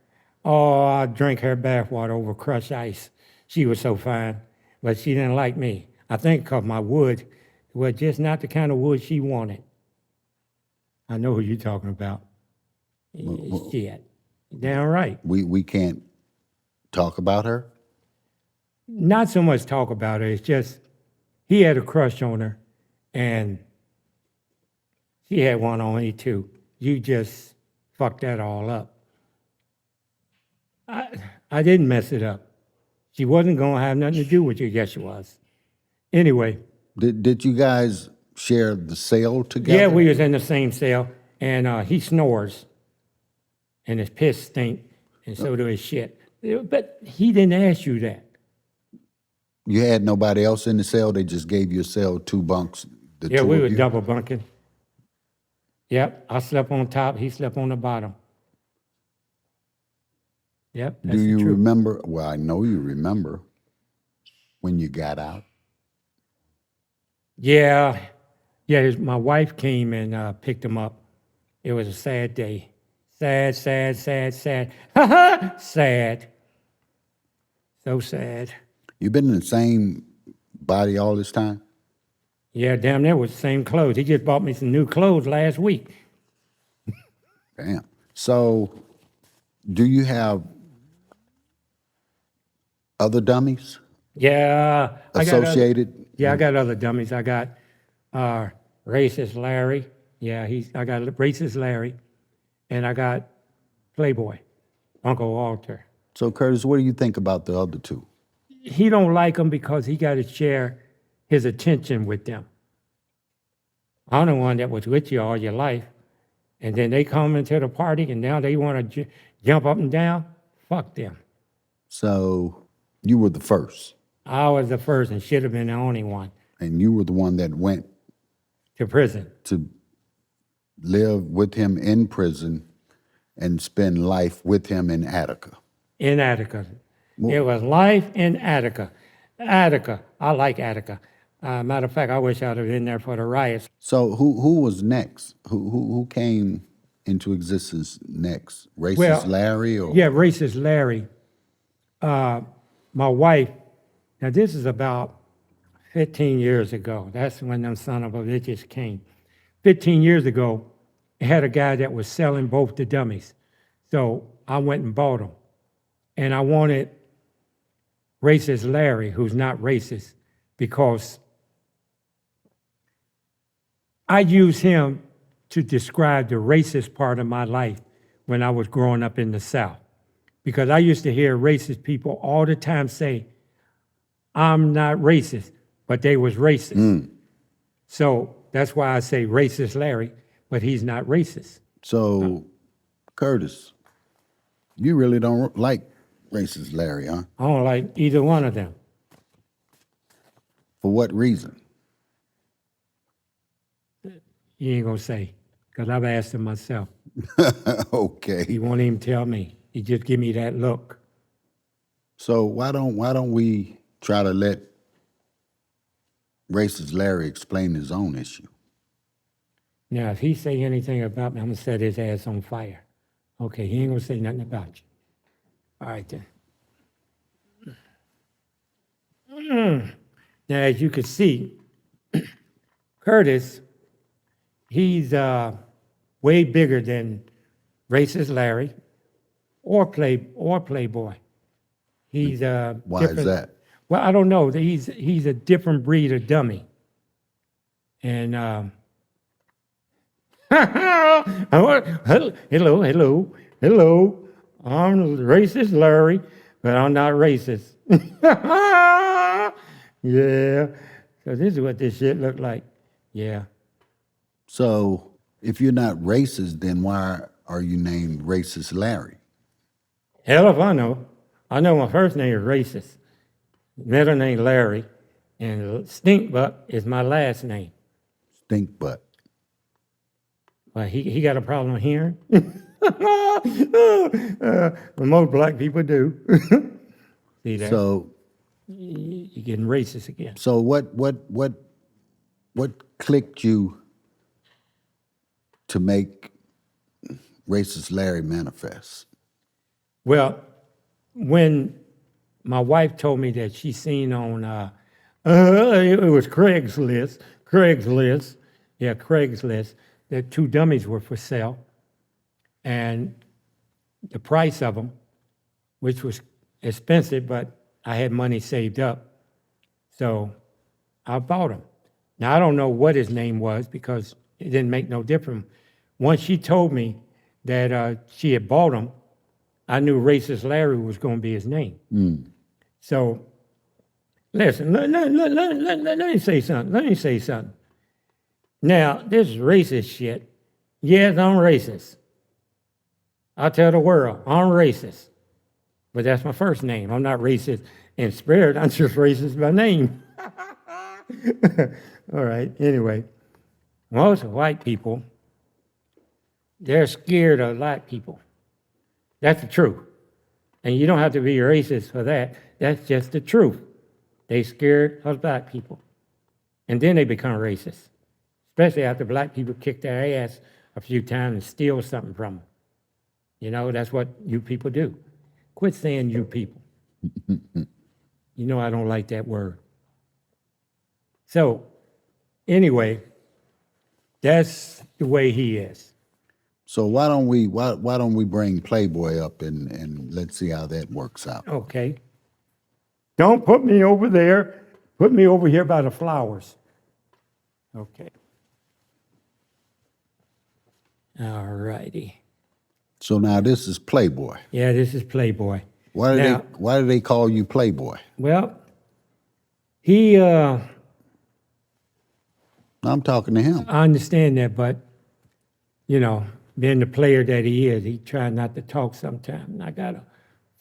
Oh, I drank her bathwater over crushed ice. She was so fine, but she didn't like me. I think because my wood was just not the kind of wood she wanted. I know who you're talking about. Shit. Damn right. We can't talk about her? Not so much talk about her. It's just he had a crush on her, and she had one on me too. You just fucked that all up. I didn't mess it up. She wasn't going to have nothing to do with you. Yes, she was. Anyway. Did you guys share the cell together? Yeah, we was in the same cell, and he snores, and his piss stink, and so do his shit. But he didn't ask you that. You had nobody else in the cell? They just gave you a cell, 2 bunks? Yeah, we were double bunking. Yep, I slept on top, he slept on the bottom. Yep, that's Do you the truth. remember? Well, I know you remember when you got out. Yeah, my wife came and picked him up. It was a sad day. Sad. Sad. So sad. You've been in the same body all this time? Yeah, damn near was the same clothes. He just bought me some new clothes last week. Damn. So, do you have other dummies Yeah. associated? I got other dummies. I got Racist Larry. Yeah, I got Racist Larry. And I got Playboy, Uncle Walter. So, Curtis, what do you think about the other 2? He don't like them because he got to share his attention with them. I'm the one that was with you all your life. And then they come into the party and now they want to jump up and down. Fuck them. So you were the first, I was the first and should have been the only one and you were the one that went to prison. to live with him in prison and spend life with him in Attica. In Attica. It was life in Attica. Attica. I like Attica. Matter of fact, I wish I'd have been there for the riots. So who was next? Who came into existence next? Racist Well, Larry or Yeah, racist Larry. My wife, now this is about 15 years ago. That's when them son of a bitches came. 15 years ago, I had a guy that was selling both the dummies. So I went and bought them. And I wanted racist Larry, who's not racist, because I use him to describe the racist part of my life when I was growing up in the South. Because I used to hear racist people all the time say, I'm not racist, but they was racist. So that's why I say racist Larry, but he's not racist. so Curtis, you really don't like racist Larry, huh? I don't like either one of them. For what reason? He ain't gonna say, because I've asked him myself. Okay. He won't even tell me. He just give me that look. So why don't we try to let racist Larry explain his own issue? Now, if he say anything about me, I'm gonna set his ass on fire. Okay, he ain't gonna say nothing about you. All right then. Now, as you can see, Curtis, he's way bigger than racist Larry or Playboy. He's Why is that? Well, I don't know. He's a different breed of dummy. And hello. I'm racist Larry, but I'm not racist. Yeah. So this is what this shit look like. Yeah. So if you're not racist, then why are you named Racist Larry? Hell if I know. I know my first name is racist. Middle name Larry. And Stinkbutt is my last name. Stink butt. Well, he got a problem hearing. Most black people do. See that? So You're getting racist again. so what clicked you to make Racist Larry manifest? Well, when my wife told me that she seen on, it was Craigslist, that 2 dummies were for sale, and the price of them, which was expensive, but I had money saved up, so I bought them. Now, I don't know what his name was because it didn't make no difference. Once she told me that she had bought them, I knew Racist Larry was going to be his name. So, listen, let me say something. Now, this is racist shit. Yes, I'm racist. I tell the world, I'm racist. But that's my first name. I'm not racist in spirit. I'm just racist by name. All right, anyway. Most white people, they're scared of black people. That's the truth. And you don't have to be racist for that. That's just the truth. They scared of black people. And then they become racist. Especially after black people kick their ass a few times and steal something from them. You know, that's what you people do. Quit saying you people. You know I don't like that word. So, anyway, that's the way he is. So why don't we bring Playboy up and let's see how that works out? Okay. Don't put me over there. Put me over here by the flowers. Okay. All righty. So now this is Playboy. Yeah, this is Playboy. Why Now- do they call you Playboy? Well, he I'm talking to him. I understand that, but, you know, being the player that he is, he tries not to talk sometimes. And I got to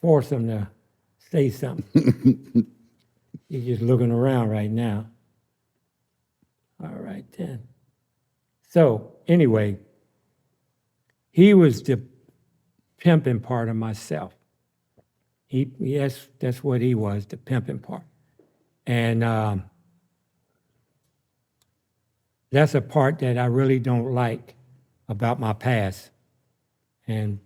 force him to say something. He's just looking around right now. All right, then. So, anyway, he was the pimping part of myself. That's what he was, the pimping part. And that's a part that I really don't like about my past. And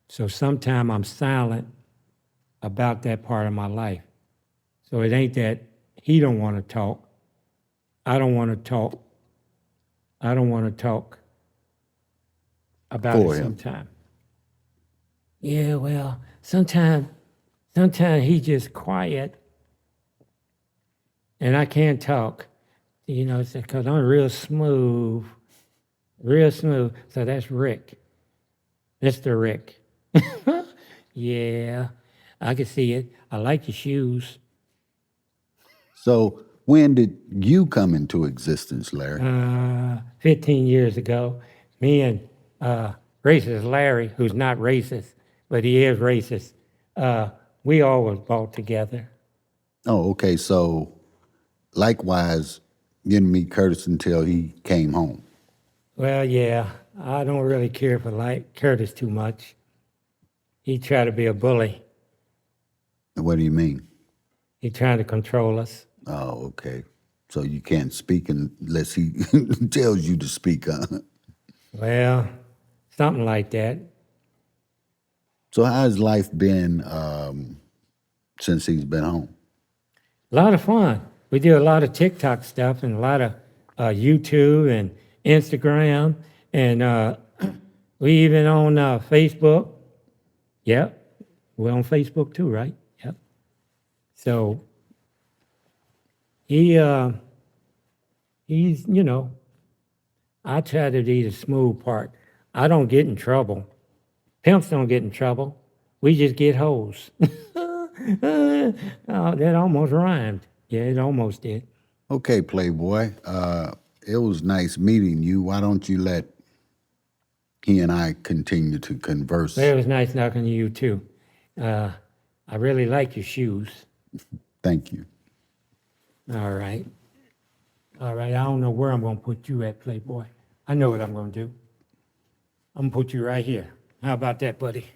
so sometimes I'm silent about that part of my life. So it ain't that he don't want to talk. I don't want to talk. I don't want to talk about For it him. sometimes. Yeah, well, sometimes he just quiet and I can't talk. You know, it's because I'm real smooth. So that's Rick. Mr. Rick. Yeah, I can see it. I like your shoes. So when did you come into existence, Larry? 15 years ago, me and racist Larry, who's not racist, but he is racist, we all was brought together. Oh, okay. So likewise, you didn't meet Curtis until he came home. Well, yeah, I don't really care for Curtis too much. He tried to be a bully. What do you mean? He tried to control us. Oh, okay. So you can't speak unless he tells you to speak, huh? Well, something like that. So how's life been since he's been home? A lot of fun. We do a lot of TikTok stuff and a lot of YouTube and Instagram, and we even on Facebook. Yep, we're on Facebook too, right? Yep. So he's, you know, I try to be the smooth part. I don't get in trouble. Pimps don't get in trouble. We just get hoes. Oh, that almost rhymed. Yeah, it almost did. Okay, Playboy. It was nice meeting you. Why don't you let he and I continue to converse? Well, it was nice talking to you too. I really like your shoes. Thank you. All right. All right, I don't know where I'm going to put you at, Playboy. I know what I'm going to do. I'm going to put you right here. How about that, buddy?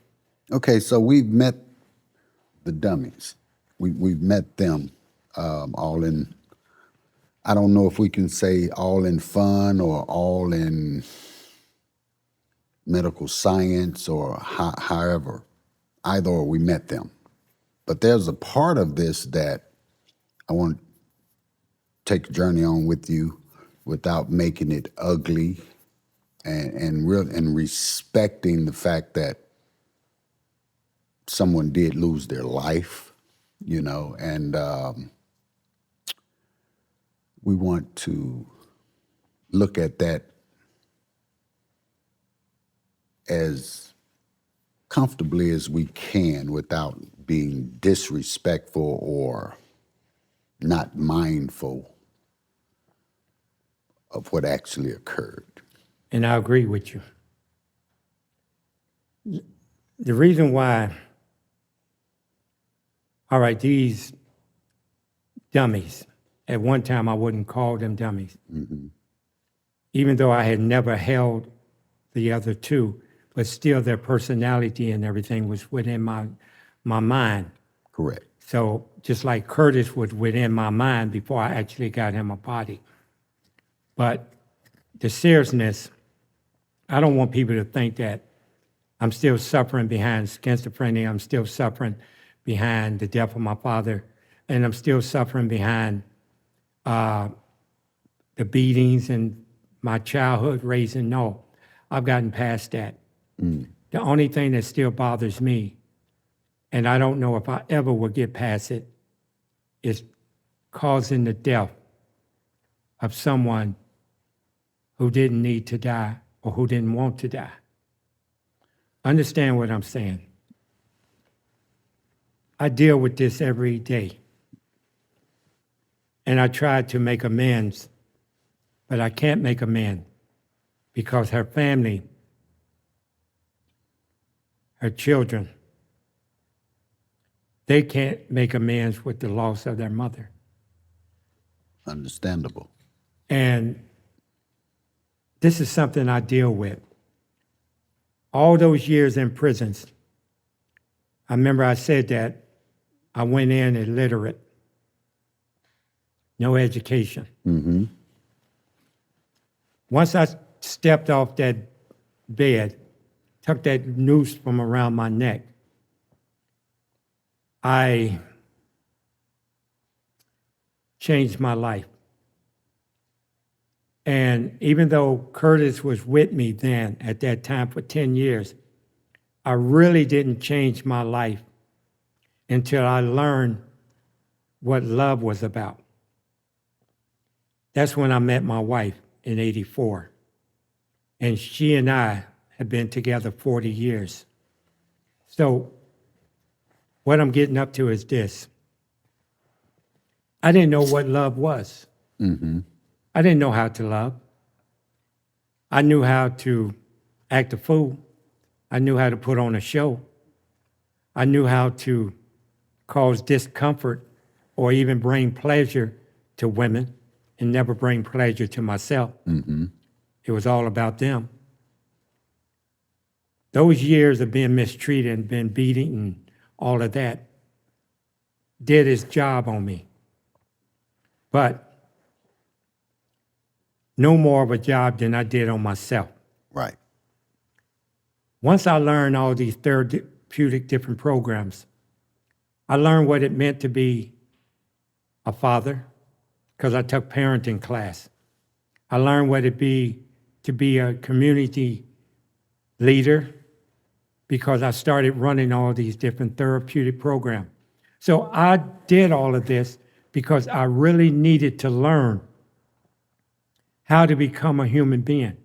Okay, so we've met the dummies. We've met them all in, I don't know if we can say all in fun or all in medical science or however, either or we met them. But there's a part of this that I want to take a journey on with you without making it ugly and respecting the fact that someone did lose their life, you know, and we want to look at that as comfortably as we can without being disrespectful or not mindful of what actually occurred. And I agree with you. The reason why, all right, these dummies, at one time I wouldn't call them dummies. Mm-hmm. Even though I had never held the other two, but still their personality and everything was within my mind. Correct. So just like Curtis was within my mind before I actually got him a body. But the seriousness, I don't want people to think that I'm still suffering behind schizophrenia. I'm still suffering behind the death of my father. And I'm still suffering behind the beatings and my childhood raising. No, I've gotten past that. Mm. The only thing that still bothers me, and I don't know if I ever will get past it, is causing the death of someone who didn't need to die or who didn't want to die. Understand what I'm saying? I deal with this every day. and I tried to make amends, but I can't make amends because her family, her children, they can't make amends with the loss of their mother. Understandable. And this is something I deal with. All those years in prisons, I remember I said that I went in illiterate, no education. Mm-hmm. Once I stepped off that bed, took that noose from around my neck, I changed my life. And even though Curtis was with me then at that time for 10 years, I really didn't change my life until I learned what love was about. That's when I met my wife in '84. And she and I have been together 40 years. So what I'm getting up to is this. I didn't know what love was. Mm-hmm. I didn't know how to love. I knew how to act a fool. I knew how to put on a show. I knew how to cause discomfort or even bring pleasure to women and never bring pleasure to myself. Mm-hmm. It was all about them. Those years of being mistreated and being beaten and all of that did its job on me. But no more of a job than I did on myself. Right. Once I learned all these therapeutic different programs, I learned what it meant to be a father because I took parenting class. I learned what it be to be a community leader because I started running all these different therapeutic programs. So I did all of this because I really needed to learn how to become a human being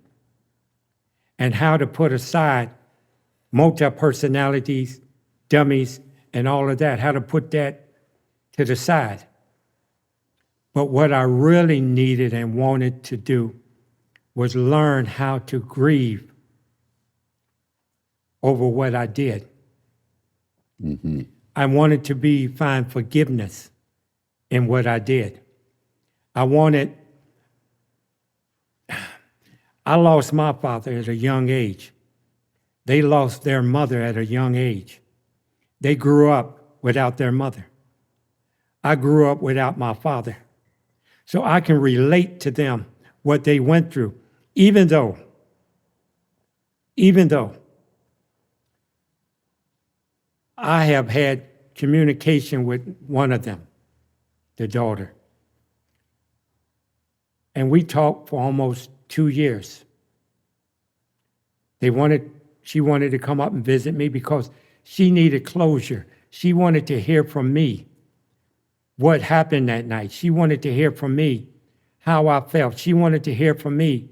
and how to put aside multi-personalities, dummies, and all of that, how to put that to the side. But what I really needed and wanted to do was learn how to grieve over what I did. Mm-hmm. I wanted to find forgiveness in what I did. I lost my father at a young age. They lost their mother at a young age. They grew up without their mother. I grew up without my father. So I can relate to them what they went through, even though I have had communication with one of them, the daughter. And we talked for almost 2 years. She wanted to come up and visit me because she needed closure. She wanted to hear from me what happened that night. She wanted to hear from me how I felt. She wanted to hear from me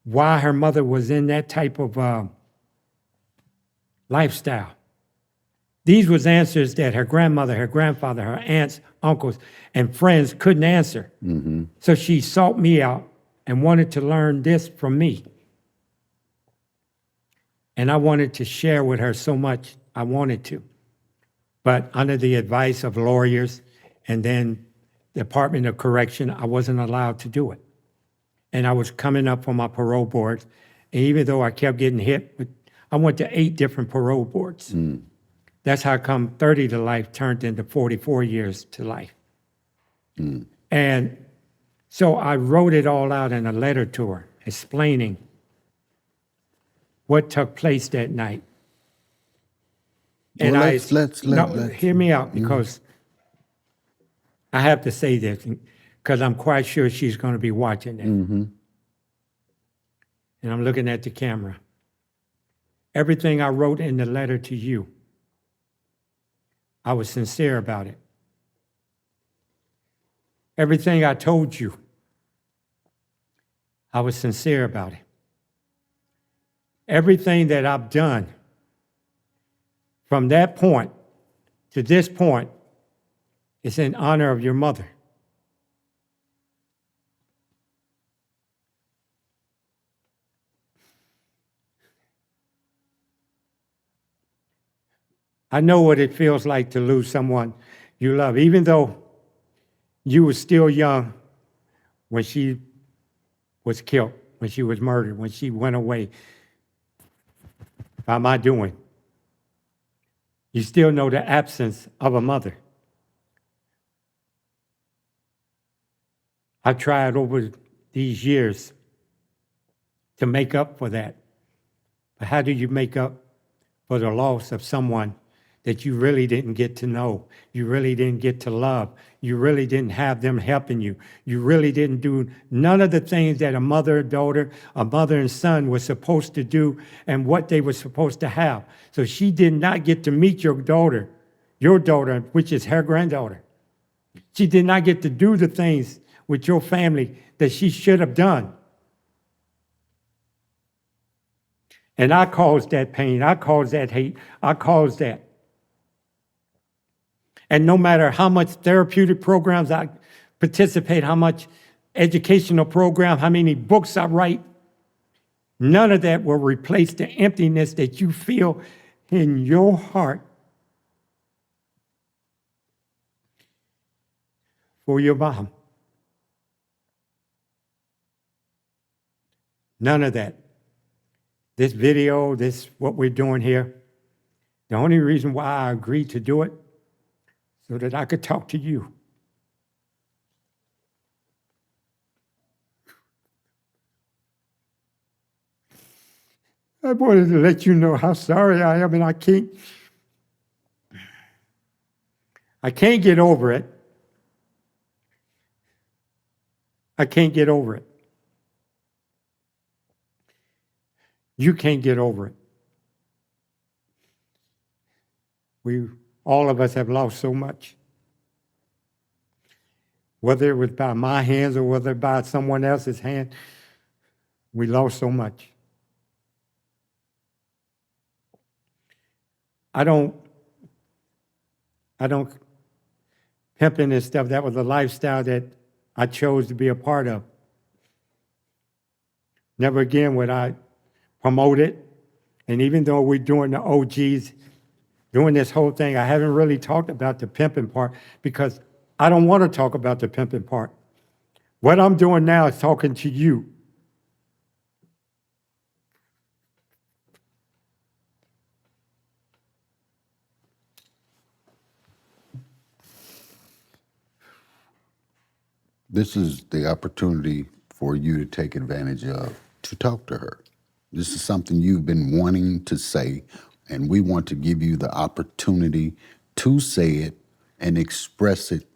why her mother was in that type of lifestyle. These was answers that her grandmother, her grandfather, her aunts, uncles, and friends couldn't answer. Mm-hmm. So she sought me out and wanted to learn this from me. And I wanted to share with her so much I wanted to. But under the advice of lawyers and then the Department of Correction, I wasn't allowed to do it. And I was coming up on my parole boards. And even though I kept getting hit, I went to 8 different parole boards. Mm. That's how come 30 to life turned into 44 years to life. Mm. And so I wrote it all out in a letter to her, explaining what took place that night. Well, And hear me out, because I have to say this, because I'm quite sure she's going to be watching it. Mm-hmm. And I'm looking at the camera. Everything I wrote in the letter to you, I was sincere about it. Everything I told you, I was sincere about it. Everything that I've done from that point to this point is in honor of your mother. I know what it feels like to lose someone you love, even though you were still young when she was killed, when she was murdered, when she went away by my doing. You still know the absence of a mother. I've tried over these years to make up for that. But how do you make up for the loss of someone that you really didn't get to know? You really didn't get to love. You really didn't have them helping you. You really didn't do none of the things that a mother and daughter, a mother and son were supposed to do and what they were supposed to have. So she did not get to meet your daughter, which is her granddaughter. She did not get to do the things with your family that she should have done. And I caused that pain. I caused that hate. I caused that. And no matter how much therapeutic programs I participate, how much educational program, how many books I write, none of that will replace the emptiness that you feel in your heart for your mom. None of that. This video, what we're doing here, the only reason why I agreed to do it, so that I could talk to you. I wanted to let you know how sorry I am, and I can't get over it. I can't get over it. You can't get over it. All of us have lost so much. Whether it was by my hands or whether by someone else's hand, we lost so much. I don't pimping and stuff. That was a lifestyle that I chose to be a part of. Never again would I promote it. And even though we're doing the OGs, doing this whole thing, I haven't really talked about the pimping part because I don't want to talk about the pimping part. What I'm doing now is talking to you. This is the opportunity for you to take advantage of to talk to her. This is something you've been wanting to say, and we want to give you the opportunity to say it and express it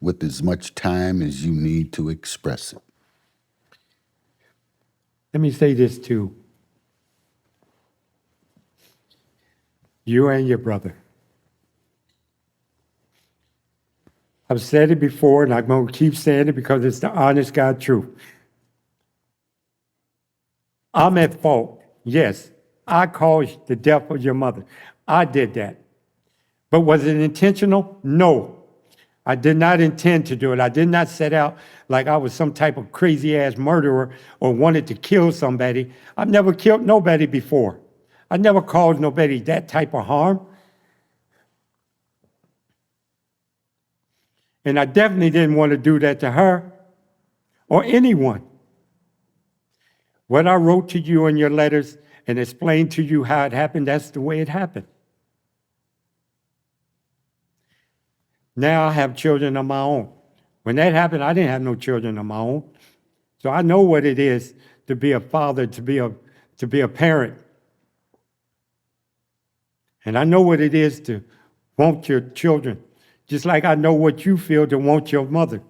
with as much time as you need to express it. Let me say this too. You and your brother. I've said it before, and I'm going to keep saying it because it's the honest God truth. I'm at fault. Yes, I caused the death of your mother. I did that. But was it intentional? No. I did not intend to do it. I did not set out like I was some type of crazy-ass murderer or wanted to kill somebody. I've never killed nobody before. I never caused nobody that type of harm. And I definitely didn't want to do that to her or anyone. What I wrote to you in your letters and explained to you how it happened, that's the way it happened. Now I have children of my own. When that happened, I didn't have no children of my own. So I know what it is to be a father, to be a parent. And I know what it is to want your children. Just like I know what you feel to want your mother,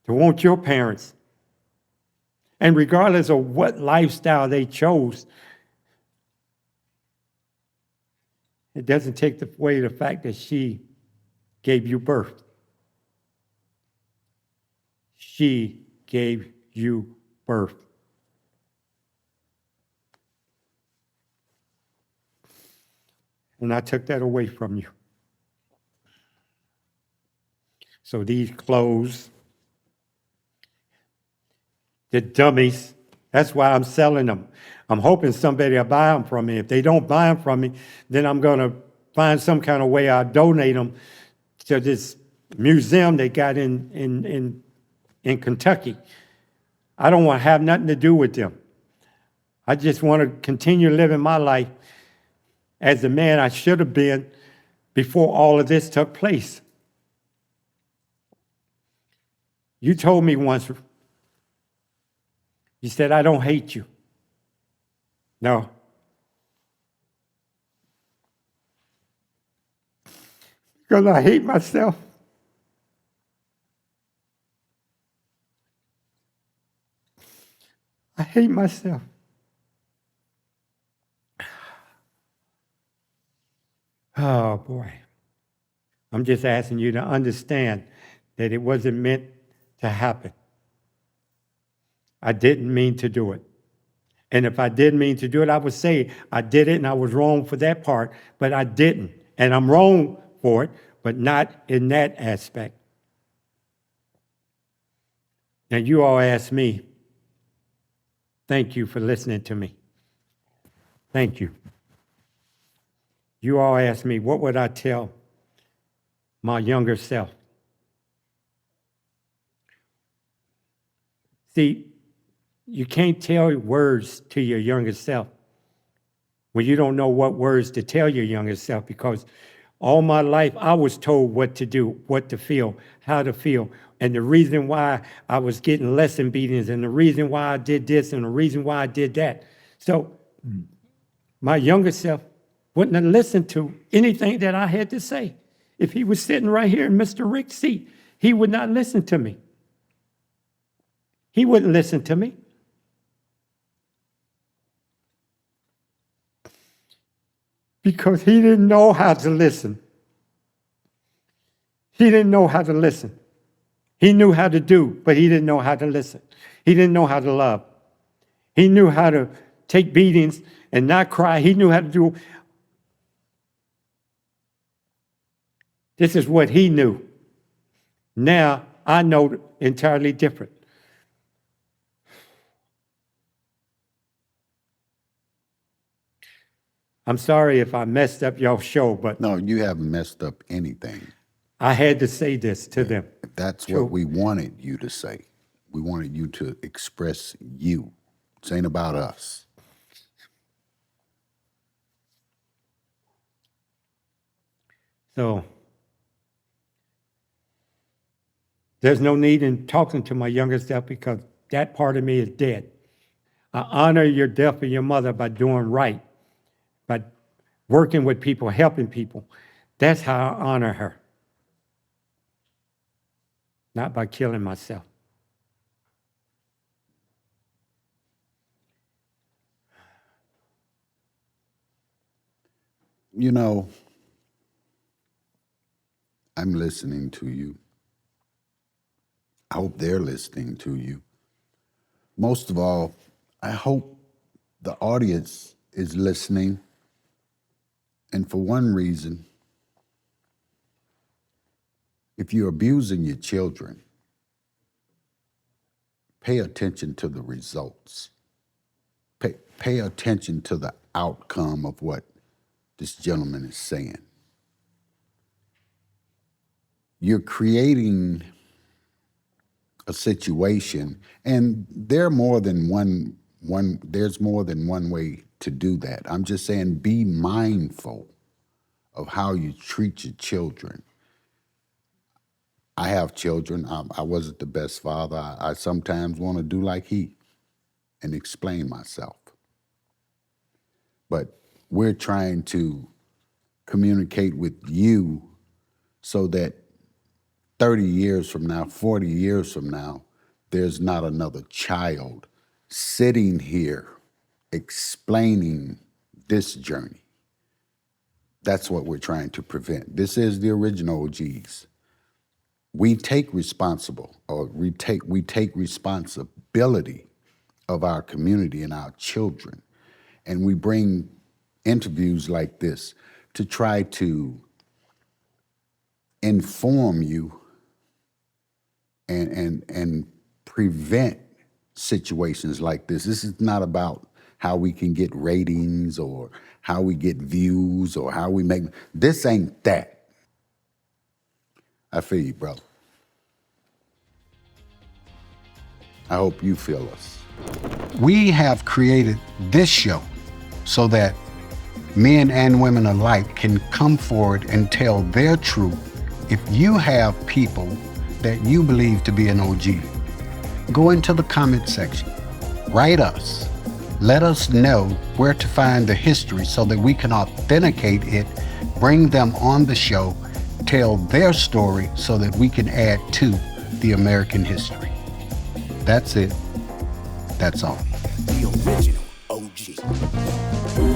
to want your parents. And regardless of what lifestyle they chose, it doesn't take away the fact that she gave you birth. She gave you birth. And I took that away from you. So these clothes, the dummies, that's why I'm selling them. I'm hoping somebody will buy them from me. If they don't buy them from me, then I'm going to find some kind of way I'll donate them to this museum they got in Kentucky. I don't want to have nothing to do with them. I just want to continue living my life as the man I should have been before all of this took place. You told me once, you said, I don't hate you. No. Because I hate myself. I hate myself. Oh, boy. I'm just asking you to understand that it wasn't meant to happen. I didn't mean to do it. And if I did mean to do it, I would say I did it and I was wrong for that part, but I didn't. And I'm wrong for it, but not in that aspect. Now, you all asked me, thank you for listening to me. Thank you. You all asked me, what would I tell my younger self? See, you can't tell words to your younger self when you don't know what words to tell your younger self, because all my life I was told what to do, what to feel, how to feel, and the reason why I was getting lesson beatings, and the reason why I did this, and the reason why I did that. So my younger self wouldn't have listened to anything that I had to say. If he was sitting right here in Mr. Rick's seat, he would not listen to me. He wouldn't listen to me. Because he didn't know how to listen. He didn't know how to listen. He knew how to do, but he didn't know how to listen. He didn't know how to love. He knew how to take beatings and not cry. He knew how to do. This is what he knew. Now I know entirely different. I'm sorry if I messed up your show, but No, you haven't messed up anything. I had to say this to them. That's True. what we wanted you to say. We wanted you to express you. This ain't about us. So there's no need in talking to my younger self, because that part of me is dead. I honor your death of your mother by doing right, by working with people, helping people. That's how I honor her. Not by killing myself. You know, I'm listening to you. I hope they're listening to you. Most of all, I hope the audience is listening. And for one reason, if you're abusing your children, pay attention to the results. Pay attention to the outcome of what this gentleman is saying. You're creating a situation, and there's more than one way to do that. I'm just saying, be mindful of how you treat your children. I have children. I wasn't the best father. I sometimes want to do like he and explain myself. But we're trying to communicate with you so that 30 years from now, 40 years from now, there's not another child sitting here explaining this journey. That's what we're trying to prevent. This is the original OGs. We take we take responsibility of our community and our children. And we bring interviews like this to try to inform you and prevent situations like this. This is not about how we can get ratings or how we get views or how we make. This ain't that. I feel you, bro. I hope you feel us. We have created this show so that men and women alike can come forward and tell their truth. If you have people that you believe to be an OG, go into the comment section, write us, let us know where to find the history so that we can authenticate it, bring them on the show, tell their story so that we can add to the American history. That's it. That's all. The original OG.